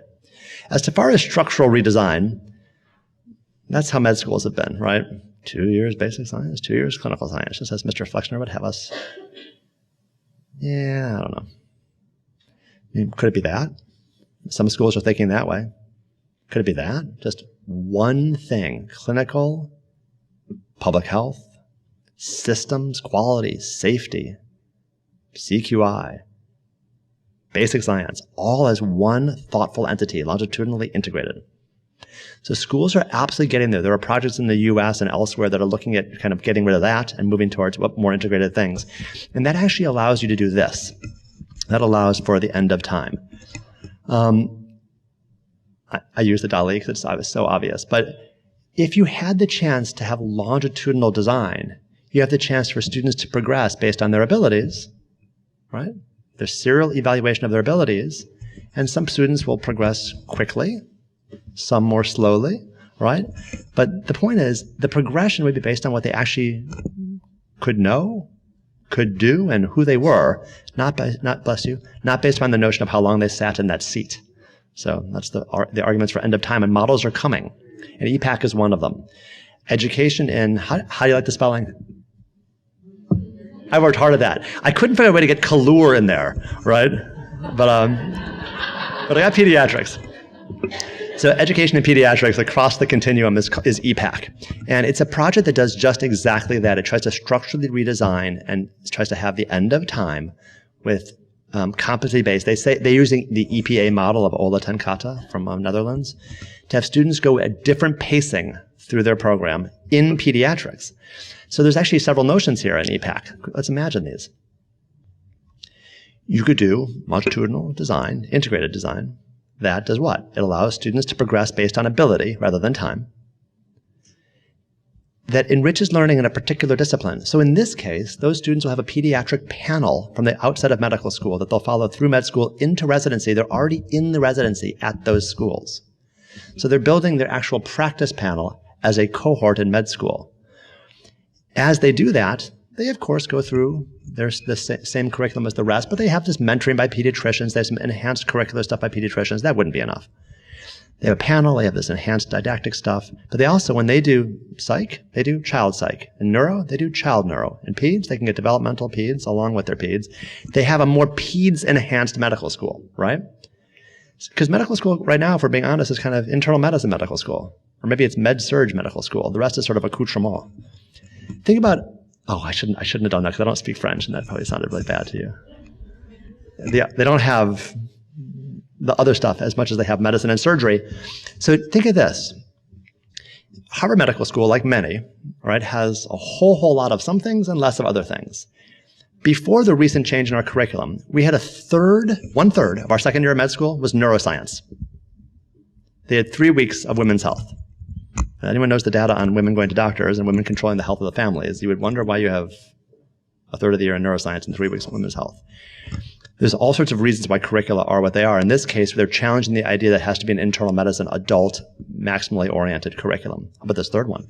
As far as structural redesign, that's how med schools have been, right? 2 years basic science, 2 years clinical science, just as Mr. Flexner would have us. Yeah, I don't know. I mean, could it be that? Some schools are thinking that way. Could it be that? Just one thing, clinical, public health, systems, quality, safety, CQI, basic science, all as one thoughtful entity, longitudinally integrated. So schools are absolutely getting there. There are projects in the US and elsewhere that are looking at kind of getting rid of that and moving towards more integrated things. And that actually allows you to do this. That allows for the end of time. I use the Dali because it's so obvious, but if you had the chance to have longitudinal design, you have the chance for students to progress based on their abilities, right? There's serial evaluation of their abilities, and some students will progress quickly, some more slowly, right? But the point is, the progression would be based on what they actually could know, could do, and who they were, not based upon the notion of how long they sat in that seat. So that's the arguments for end of time, and models are coming. And EPAC is one of them. Education in, how do you like the spelling? I worked hard at that. I couldn't figure out a way to get Kalur in there, right? But I got pediatrics. So education in pediatrics across the continuum is EPAC. And it's a project that does just exactly that. It tries to structurally redesign and tries to have the end of time with competency-based. They're using the EPA model of Ola ten Kata from Netherlands to have students go at different pacing through their program in pediatrics. So there's actually several notions here in EPAC. Let's imagine these. You could do longitudinal design, integrated design. That does what? It allows students to progress based on ability rather than time. That enriches learning in a particular discipline. So in this case, those students will have a pediatric panel from the outset of medical school that they'll follow through med school into residency. They're already in the residency at those schools. So they're building their actual practice panel as a cohort in med school. As they do that, they of course go through the same curriculum as the rest, but they have this mentoring by pediatricians. There's some enhanced curricular stuff by pediatricians. That wouldn't be enough. They have a panel, they have this enhanced didactic stuff, but they also, when they do psych, they do child psych. In neuro, they do child neuro. In peds, they can get developmental peds along with their peds. They have a more peds enhanced medical school, right? Because medical school right now, if we're being honest, is kind of internal medicine medical school. Or maybe it's med-surg medical school. The rest is sort of accoutrement. Think about, I shouldn't have done that because I don't speak French, and that probably sounded really bad to you. They don't have the other stuff as much as they have medicine and surgery. So think of this. Harvard Medical School, like many, right, has a whole lot of some things and less of other things. Before the recent change in our curriculum, we had 1/3 of our second year of med school was neuroscience. They had 3 weeks of women's health. If anyone knows the data on women going to doctors and women controlling the health of the families, you would wonder why you have 1/3 of the year in neuroscience and 3 weeks on women's health. There's all sorts of reasons why curricula are what they are. In this case, they're challenging the idea that it has to be an internal medicine, adult, maximally oriented curriculum. How about this third one?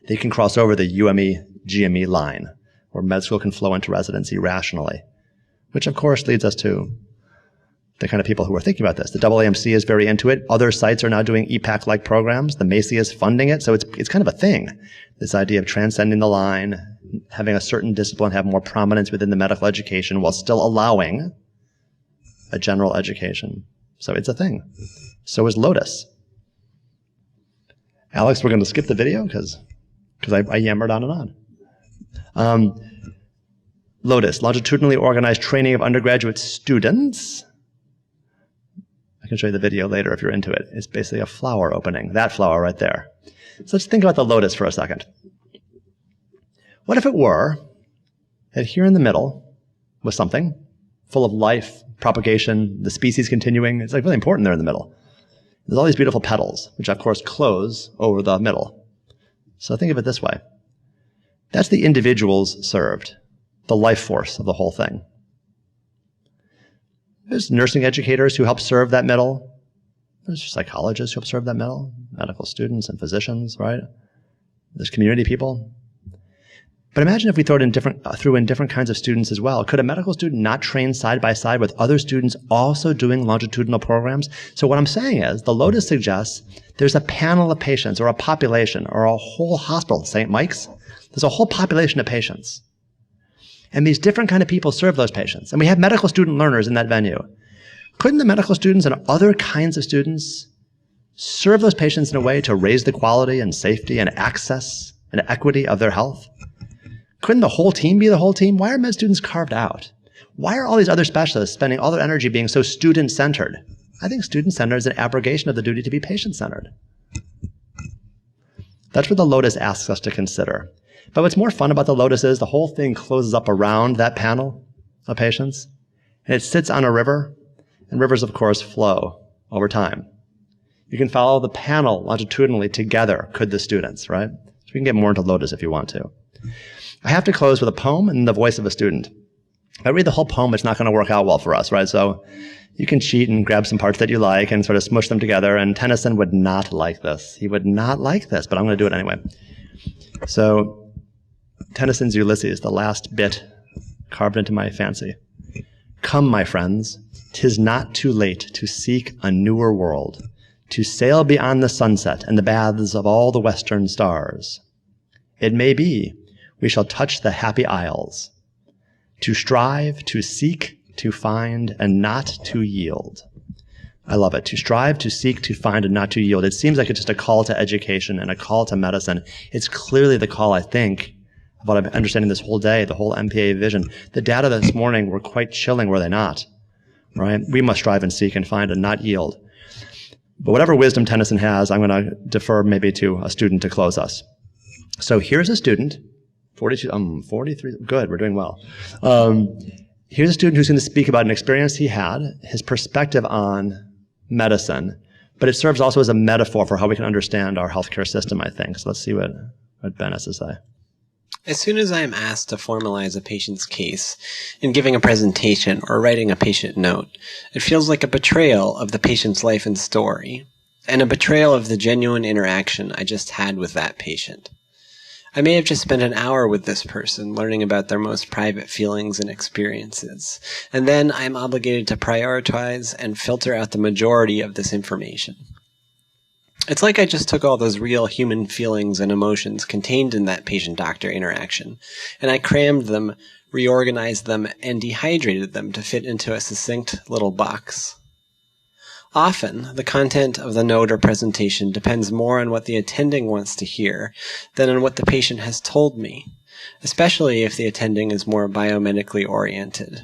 They can cross over the UME, GME line, where med school can flow into residency rationally, which of course leads us to the kind of people who are thinking about this. The AAMC is very into it. Other sites are now doing EPAC-like programs. The Macy is funding it. So it's kind of a thing, this idea of transcending the line, having a certain discipline have more prominence within the medical education while still allowing a general education. So it's a thing. So is LOTUS. Alex, we're going to skip the video because I yammered on and on. LOTUS, longitudinally organized training of undergraduate students. I can show you the video later if you're into it. It's basically a flower opening, that flower right there. So let's think about the LOTUS for a second. What if it were that here in the middle was something full of life, propagation, the species continuing? It's like really important there in the middle. There's all these beautiful petals, which of course close over the middle. So think of it this way. That's the individuals served, the life force of the whole thing. There's nursing educators who help serve that middle. There's psychologists who help serve that middle, medical students and physicians, right? There's community people. But imagine if we threw in different kinds of students as well. Could a medical student not train side by side with other students also doing longitudinal programs? So what I'm saying is the LOTUS suggests there's a panel of patients or a population or a whole hospital, St. Mike's. There's a whole population of patients. And these different kind of people serve those patients. And we have medical student learners in that venue. Couldn't the medical students and other kinds of students serve those patients in a way to raise the quality and safety and access and equity of their health? Couldn't the whole team be the whole team? Why are med students carved out? Why are all these other specialists spending all their energy being so student-centered? I think student-centered is an abrogation of the duty to be patient-centered. That's what the LOTUS asks us to consider. But what's more fun about the LOTUS is the whole thing closes up around that panel of patients, and it sits on a river, and rivers, of course, flow over time. You can follow the panel longitudinally together, could the students, right? So we can get more into LOTUS if you want to. I have to close with a poem and the voice of a student. If I read the whole poem, it's not going to work out well for us, right? So you can cheat and grab some parts that you like and sort of smush them together, and Tennyson would not like this. He would not like this, but I'm going to do it anyway. So Tennyson's Ulysses, the last bit carved into my fancy. Come, my friends, 'tis not too late to seek a newer world, to sail beyond the sunset and the baths of all the western stars. It may be we shall touch the happy isles, to strive, to seek, to find, and not to yield. I love it. To strive, to seek, to find, and not to yield. It seems like it's just a call to education and a call to medicine. It's clearly the call, I think, of what I'm understanding this whole day, the whole MPA vision. The data this morning were quite chilling, were they not? Right? We must strive and seek and find and not yield. But whatever wisdom Tennyson has, I'm going to defer maybe to a student to close us. So here's a student, 43, good, we're doing well. Here's a student who's going to speak about an experience he had, his perspective on medicine, but it serves also as a metaphor for how we can understand our healthcare system, I think. So let's see what Ben has to say. As soon as I am asked to formalize a patient's case in giving a presentation or writing a patient note, it feels like a betrayal of the patient's life and story, and a betrayal of the genuine interaction I just had with that patient. I may have just spent an hour with this person learning about their most private feelings and experiences, and then I am obligated to prioritize and filter out the majority of this information. It's like I just took all those real human feelings and emotions contained in that patient-doctor interaction, and I crammed them, reorganized them, and dehydrated them to fit into a succinct little box. Often, the content of the note or presentation depends more on what the attending wants to hear than on what the patient has told me, especially if the attending is more biomedically oriented.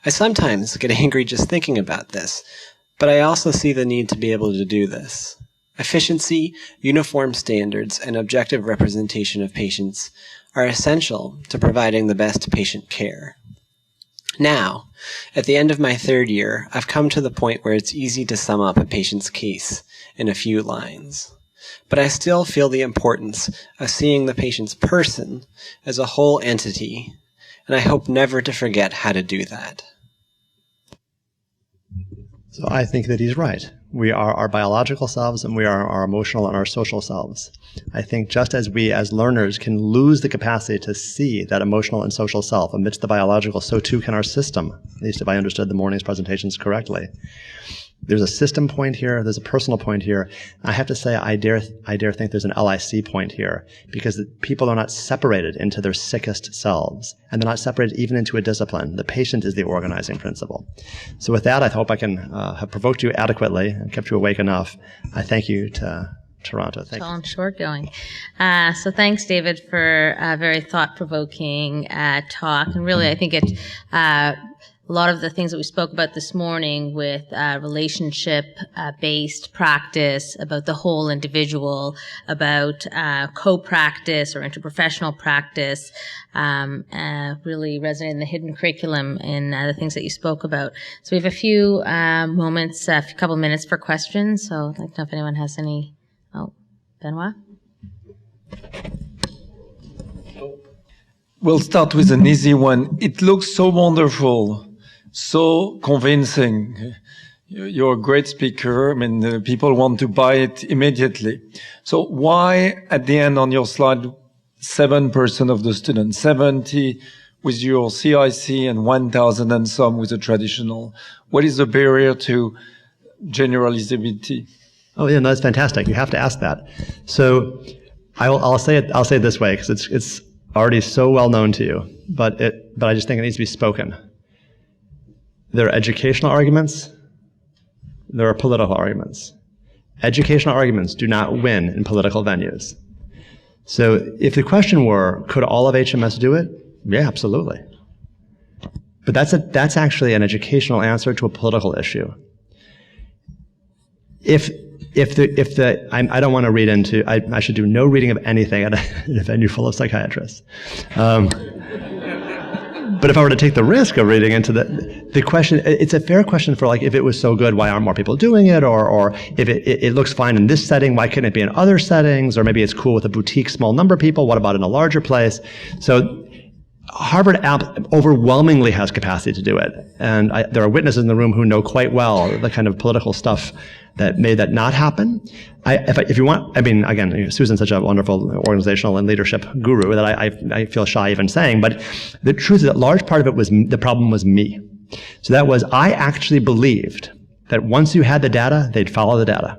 I sometimes get angry just thinking about this, but I also see the need to be able to do this. Efficiency, uniform standards, and objective representation of patients are essential to providing the best patient care. Now, at the end of my third year, I've come to the point where it's easy to sum up a patient's case in a few lines. But I still feel the importance of seeing the patient's person as a whole entity, and I hope never to forget how to do that. So I think that he's right. We are our biological selves and we are our emotional and our social selves. I think just as we as learners can lose the capacity to see that emotional and social self amidst the biological, so too can our system, at least if I understood the morning's presentations correctly. There's a system point here, there's a personal point here. I have to say I dare think there's an LIC point here, because people are not separated into their sickest selves, and they're not separated even into a discipline. The patient is the organizing principle. So with that, I hope I can have provoked you adequately and kept you awake enough. I thank you to Toronto. Thank you. Tall and short going. So thanks, David, for a very thought-provoking talk. And really, I think a lot of the things that we spoke about this morning with relationship-based practice, about the whole individual, about co-practice or interprofessional practice, really resonated in the hidden curriculum in the things that you spoke about. So we have a few moments, a couple minutes for questions. So I'd like to know if anyone has any. Oh, Benoit? We'll start with an easy one. It looks so wonderful, so convincing. You're a great speaker. I mean, people want to buy it immediately. So why, at the end on your slide, 7% of the students, 70 with your CIC and 1,000 and some with the traditional? What is the barrier to generalizability? Oh yeah, no, that's fantastic. You have to ask that. So I'll say it this way, because it's already so well known to you, but I just think it needs to be spoken. There are educational arguments. There are political arguments. Educational arguments do not win in political venues. So if the question were, could all of HMS do it? Yeah, absolutely. But that's actually an educational answer to a political issue. I don't want to read into, I should do no reading of anything at a venue full of psychiatrists. But if I were to take the risk of reading into the question, it's a fair question for, like, if it was so good, why aren't more people doing it? Or if it looks fine in this setting, why couldn't it be in other settings? Or maybe it's cool with a boutique small number of people, what about in a larger place? So Harvard overwhelmingly has capacity to do it. And there are witnesses in the room who know quite well the kind of political stuff that made that not happen. If you want, I mean, again, Susan's such a wonderful organizational and leadership guru that I feel shy even saying, but the truth is that a large part of it was, the problem was me. So that was, I actually believed that once you had the data, they'd follow the data.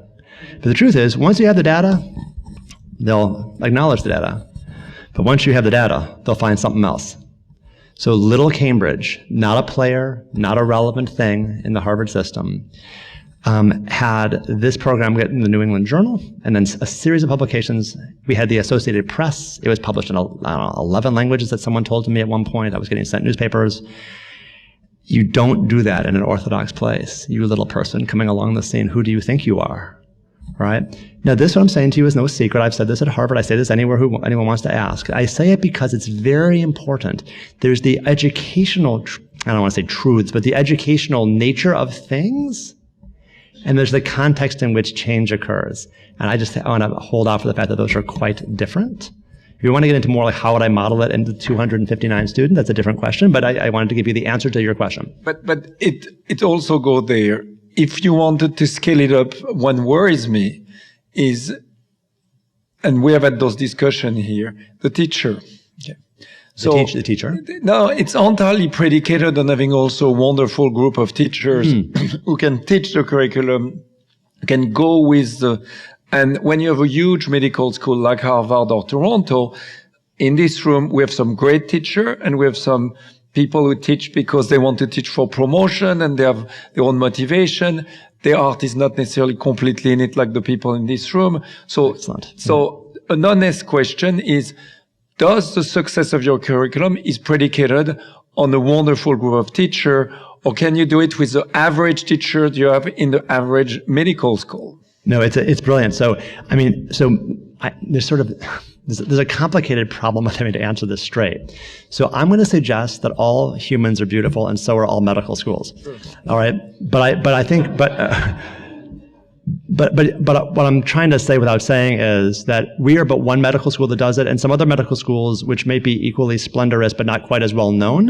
But the truth is, once you have the data, they'll acknowledge the data. But once you have the data, they'll find something else. So little Cambridge, not a player, not a relevant thing in the Harvard system, had this program get in the New England Journal, and then a series of publications. We had the Associated Press. It was published in, 11 languages that someone told to me at one point. I was getting sent newspapers. You don't do that in an orthodox place. You little person coming along the scene, who do you think you are? Right? Now, this, what I'm saying to you, is no secret. I've said this at Harvard. I say this anywhere anyone wants to ask. I say it because it's very important. There's the educational, I don't want to say truths, but the educational nature of things, and there's the context in which change occurs. And I want to hold out for the fact that those are quite different. If you want to get into more like how would I model it into 259 students, that's a different question, but I wanted to give you the answer to your question. But it also goes there. If you wanted to scale it up, what worries me is, and we have had those discussions here, the teacher. Okay. So the teacher? No, it's entirely predicated on having also a wonderful group of teachers who can teach the curriculum, can go with the, and when you have a huge medical school like Harvard or Toronto, in this room we have some great teachers and we have some people who teach because they want to teach for promotion and they have their own motivation. Their art is not necessarily completely in it like the people in this room. So, excellent. So an honest question is, does the success of your curriculum is predicated on a wonderful group of teachers, or can you do it with the average teacher you have in the average medical school? No, it's brilliant. So, I mean, there's a complicated problem with having to answer this straight. So I'm going to suggest that all humans are beautiful, and so are all medical schools. Sure. All right, but what I'm trying to say without saying is that we are but one medical school that does it, and some other medical schools which may be equally splendorous but not quite as well known.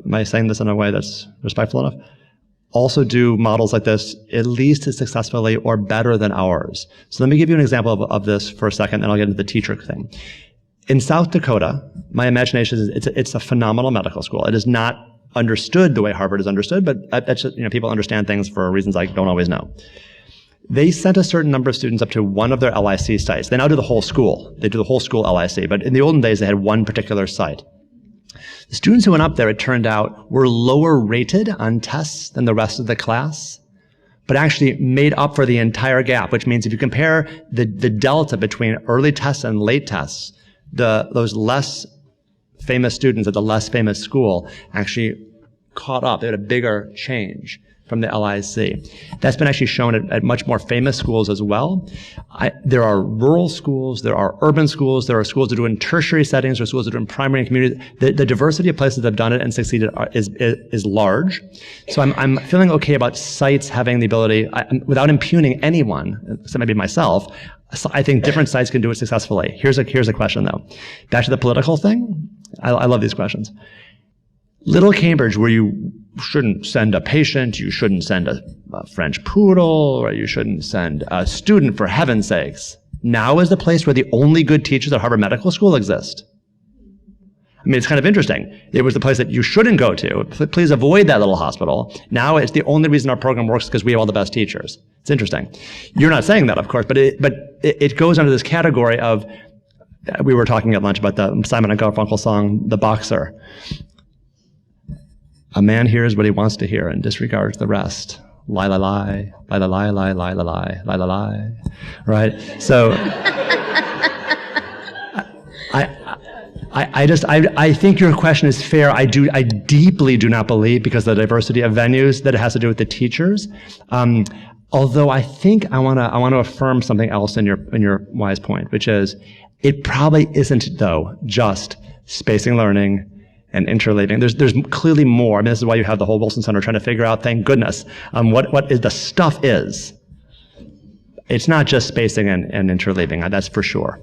Am I saying this in a way that's respectful enough? Also do models like this at least as successfully or better than ours. So let me give you an example of this for a second, and I'll get into the teacher thing. In South Dakota, my imagination is it's a phenomenal medical school. It is not understood the way Harvard is understood, but that's just, people understand things for reasons I don't always know. They sent a certain number of students up to one of their LIC sites. They now do the whole school. They do the whole school LIC, but in the olden days, they had one particular site. The students who went up there, it turned out, were lower rated on tests than the rest of the class, but actually made up for the entire gap, which means if you compare the delta between early tests and late tests, those less famous students at the less famous school actually caught up. They had a bigger change from the LIC. That's been actually shown at much more famous schools as well. There are rural schools, there are urban schools, there are schools that do it in tertiary settings, there are schools that do it in primary and community. The diversity of places that have done it and succeeded is large. So I'm feeling okay about sites having the ability, without impugning anyone, except maybe myself, I think different sites can do it successfully. Here's a question though. Back to the political thing. I love these questions. Little Cambridge, where you shouldn't send a patient, you shouldn't send a French poodle, or you shouldn't send a student, for heaven's sakes, now is the place where the only good teachers at Harvard Medical School exist. I mean, it's kind of interesting. It was the place that you shouldn't go to. Please avoid that little hospital. Now it's the only reason our program works because we have all the best teachers. It's interesting. You're not saying that, of course, but it goes under this category of, we were talking at lunch about the Simon and Garfunkel song, The Boxer. A man hears what he wants to hear and disregards the rest. Lie, lie, lie, lie, lie, lie, lie, lie, lie, lie, lie, lie. Right? So, I think your question is fair. I deeply do not believe, because of the diversity of venues, that it has to do with the teachers. Although I think I want to affirm something else in your wise point, which is, it probably isn't though just spacing learning and interleaving. There's clearly more. I mean, this is why you have the whole Wilson Center trying to figure out, thank goodness, what is the stuff is. It's not just spacing and interleaving, that's for sure.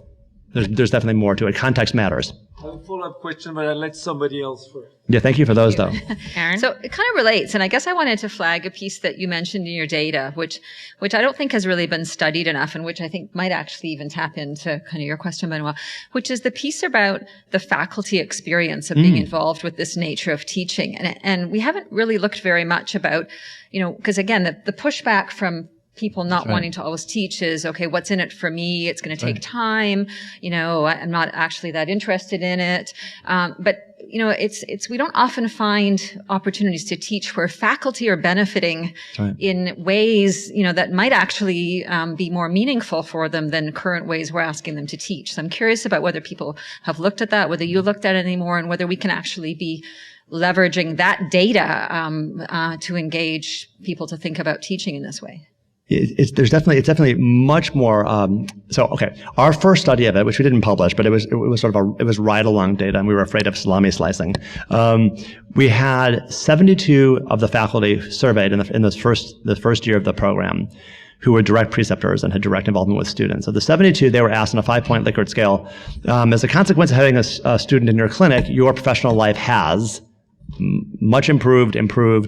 there's definitely more to it. Context matters. I have a follow-up question, but I'll let somebody else first. Yeah, thank you for those, though. Aaron? So it kind of relates, and I guess I wanted to flag a piece that you mentioned in your data, which I don't think has really been studied enough, and which I think might actually even tap into kind of your question, Benoit, which is the piece about the faculty experience of being involved with this nature of teaching. And we haven't really looked very much about, because again, the pushback from people not wanting to always teach is, okay, what's in it for me? It's going to take time. I'm not actually that interested in it. But we don't often find opportunities to teach where faculty are benefiting in ways, that might actually be more meaningful for them than current ways we're asking them to teach. So I'm curious about whether people have looked at that, whether you looked at it anymore, and whether we can actually be leveraging that data to engage people to think about teaching in this way. It's definitely much more. Our first study of it, which we didn't publish, but it was ride along data, and we were afraid of salami slicing. We had 72 of the faculty surveyed in the first year of the program, who were direct preceptors and had direct involvement with students. Of the 72, they were asked on a 5-point Likert scale. As a consequence of having a student in your clinic, your professional life has much improved,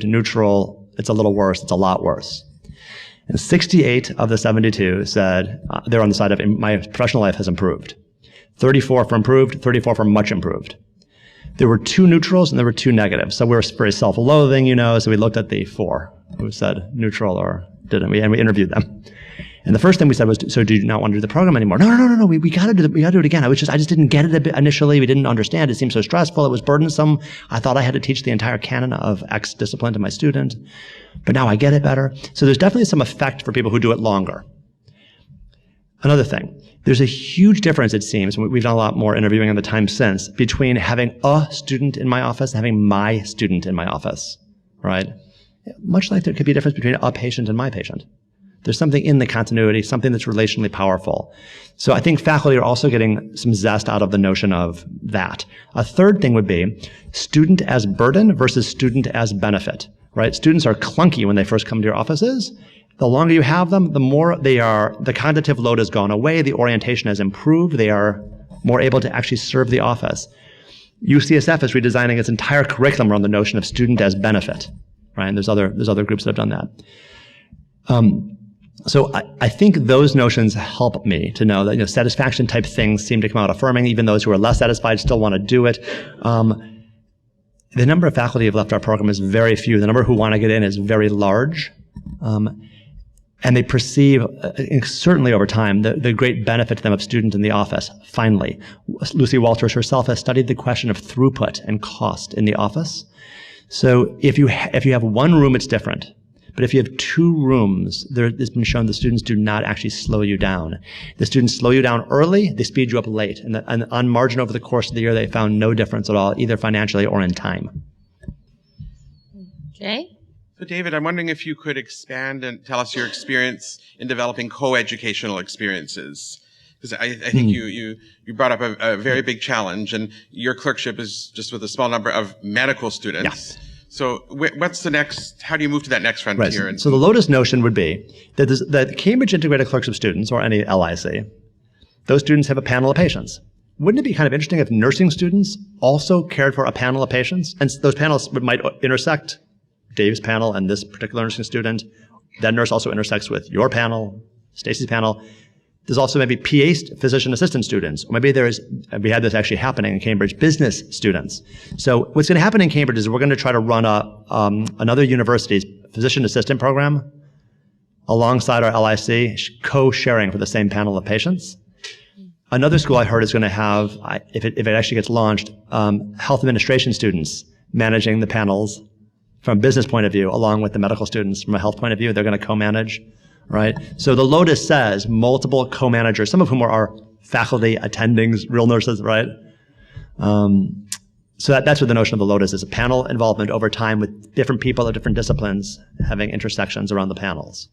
neutral. It's a little worse. It's a lot worse. And 68 of the 72 said they're on the side of my professional life has improved. 34 for improved, 34 for much improved. There were 2 neutrals and there were 2 negatives. So we were very self-loathing, so we looked at the 4 who said neutral or didn't. And we interviewed them. And the first thing we said was, so do you not want to do the program anymore? No. We got to do it again. I just didn't get it a bit initially. We didn't understand. It seemed so stressful. It was burdensome. I thought I had to teach the entire canon of X discipline to my student. But now I get it better. So there's definitely some effect for people who do it longer. Another thing, there's a huge difference, it seems, and we've done a lot more interviewing in the time since, between having a student in my office and having my student in my office, right? Much like there could be a difference between a patient and my patient. There's something in the continuity, something that's relationally powerful. So I think faculty are also getting some zest out of the notion of that. A third thing would be student as burden versus student as benefit, right? Students are clunky when they first come to your offices. The longer you have them, the more the cognitive load has gone away, the orientation has improved, they are more able to actually serve the office. UCSF is redesigning its entire curriculum around the notion of student as benefit, right? And there's other groups that have done that. So I think those notions help me to know that satisfaction type things seem to come out affirming. Even those who are less satisfied still want to do it. The number of faculty who have left our program is very few. The number who want to get in is very large. And they perceive, certainly over time, the great benefit to them of student in the office. Finally, Lucy Walters herself has studied the question of throughput and cost in the office. So if you have one room, it's different. But if you have 2 rooms, it's been shown the students do not actually slow you down. The students slow you down early, they speed you up late. And on margin over the course of the year, they found no difference at all, either financially or in time. Jay? So David, I'm wondering if you could expand and tell us your experience in developing co-educational experiences. Because I think you brought up a very big challenge, and your clerkship is just with a small number of medical students. Yeah. So what's the next, how do you move to that next frontier? Right. So the LOTUS notion would be that Cambridge Integrated Clerkship students, or any LIC, those students have a panel of patients. Wouldn't it be kind of interesting if nursing students also cared for a panel of patients? And those panels might intersect Dave's panel and this particular nursing student. That nurse also intersects with your panel, Stacy's panel. There's also maybe PA physician assistant students. Or maybe we had this actually happening in Cambridge, business students. So what's going to happen in Cambridge is we're going to try to run another university's physician assistant program alongside our LIC, co-sharing for the same panel of patients. Another school I heard is going to have, if it actually gets launched, health administration students managing the panels from a business point of view, along with the medical students from a health point of view. They're going to co-manage. Right? So the LOTUS says multiple co-managers, some of whom are faculty, attendings, real nurses, right? So that's what the notion of the LOTUS is, a panel involvement over time with different people of different disciplines having intersections around the panels.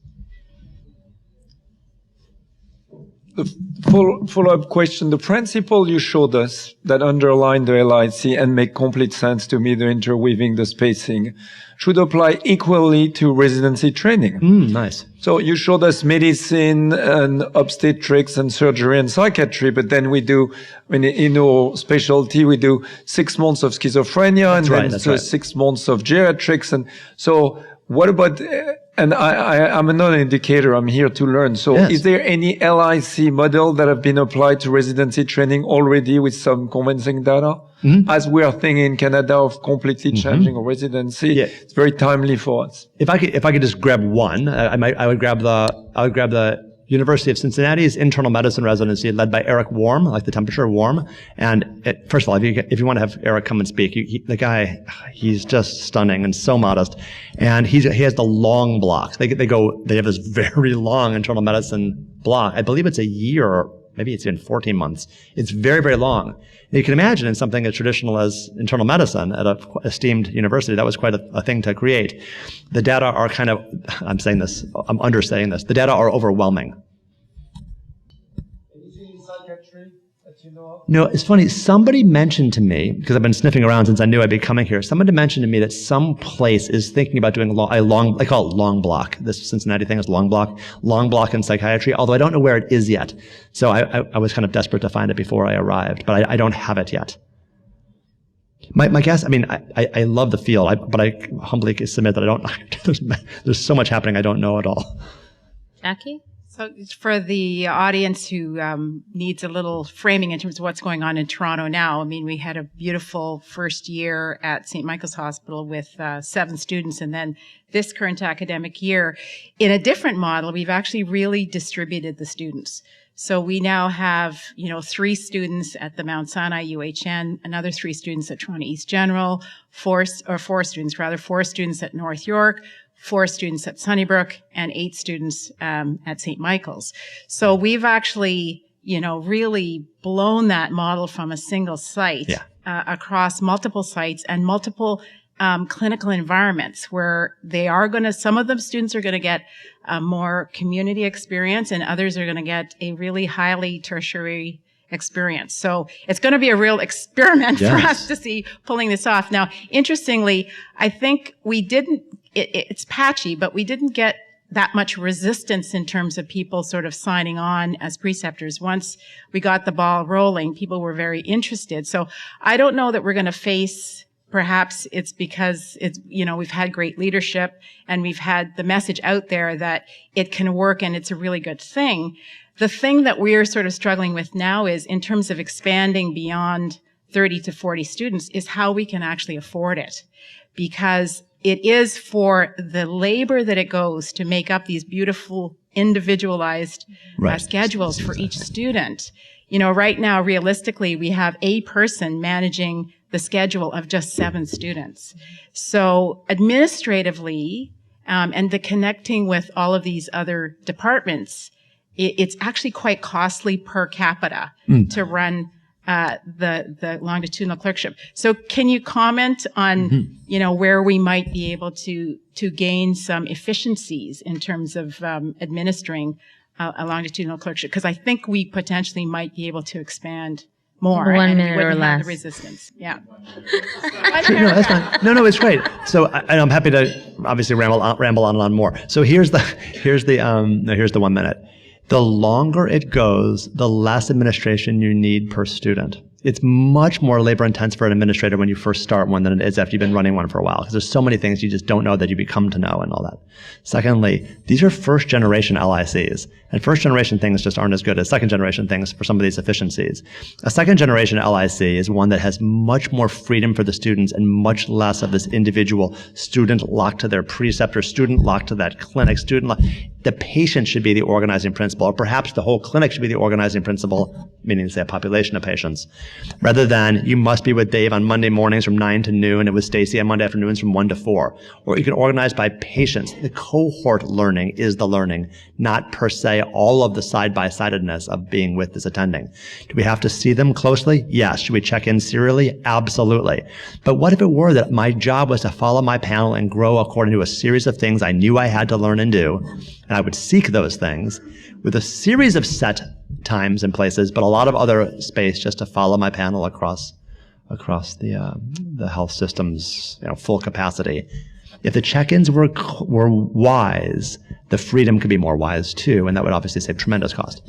the follow-up question, the principle you showed us that underline the LIC and make complete sense to me, the interweaving, the spacing, should apply equally to residency training. Nice. So you showed us medicine and obstetrics and surgery and psychiatry, but then we do, in our specialty, we do 6 months of schizophrenia and then 6 months of geriatrics. And so what about, and I'm not an indicator, I'm here to learn. So is there any LIC model that have been applied to residency training already with some convincing data? As we are thinking in Canada of completely changing our residency, it's very timely for us. If I could just grab one, I would grab the University of Cincinnati's internal medicine residency led by Eric Warm, like the temperature Warm. And first of all, if you want to have Eric come and speak, the guy, he's just stunning and so modest. And he has the long blocks. They have this very long internal medicine block. I believe it's a year, or maybe it's in 14 months. It's very, very long. And you can imagine in something as traditional as internal medicine at a esteemed university, that was quite a thing to create. The data are I'm understating this. The data are overwhelming. Anything in psychiatry that you know of? No, it's funny. Somebody mentioned to me, because I've been sniffing around since I knew I'd be coming here, somebody mentioned to me that some place is thinking about doing I call it long block. This Cincinnati thing is long block in psychiatry, although I don't know where it is yet. So I was kind of desperate to find it before I arrived, but I don't have it yet. My guess, I love the field, but I humbly submit that I don't, there's so much happening I don't know at all. Jackie? So for the audience who needs a little framing in terms of what's going on in Toronto now, we had a beautiful first year at St. Michael's Hospital with 7 students, and then this current academic year, in a different model, we've actually really distributed the students. So we now have, 3 students at the Mount Sinai UHN, another 3 students at Toronto East General, 4 students at North York, 4 students at Sunnybrook, and 8 students at St. Michael's. So we've actually, really blown that model from a single site across multiple sites and multiple clinical environments where some of the students are going to get more community experience and others are going to get a really highly tertiary experience. So it's going to be a real experiment for us to see pulling this off. Now, interestingly, I think it's patchy, but we didn't get that much resistance in terms of people sort of signing on as preceptors. Once we got the ball rolling, people were very interested. So I don't know that we're going to face, perhaps it's because we've had great leadership and we've had the message out there that it can work and it's a really good thing. The thing that we're sort of struggling with now is, in terms of expanding beyond 30 to 40 students, is how we can actually afford it. Because it is for the labor that it goes to make up these beautiful individualized schedules for each student. Right now, realistically, we have a person managing the schedule of just 7 students. So administratively, and the connecting with all of these other departments, it's actually quite costly per capita to run the longitudinal clerkship. So can you comment on, where we might be able to gain some efficiencies in terms of administering a longitudinal clerkship? Because I think we potentially might be able to expand more. 1 and minute we wouldn't or have less. the resistance. Yeah. Sure, no, that's fine. No, it's great. So I'm happy to obviously ramble on and on more. So here's the 1 minute. The longer it goes, the less administration you need per student. It's much more labor intense for an administrator when you first start one than it is after you've been running one for a while, because there's so many things you just don't know that you become to know and all that. Secondly, these are first generation LICs, and first generation things just aren't as good as second generation things for some of these efficiencies. A second generation LIC is one that has much more freedom for the students and much less of this individual student locked to their preceptor, student locked to that clinic, the patient should be the organizing principle, or perhaps the whole clinic should be the organizing principle, meaning say a population of patients, rather than you must be with Dave on Monday mornings from 9 to noon and with Stacy on Monday afternoons from 1 to 4. Or you can organize by patients. The cohort learning is the learning, not per se all of the side-by-sidedness of being with this attending. Do we have to see them closely? Yes. Should we check in serially? Absolutely. But what if it were that my job was to follow my panel and grow according to a series of things I knew I had to learn and do, and I would seek those things with a series of set times and places, but a lot of other space just to follow my panel across the health system's full capacity. If the check-ins were wise, the freedom could be more wise too, and that would obviously save tremendous cost.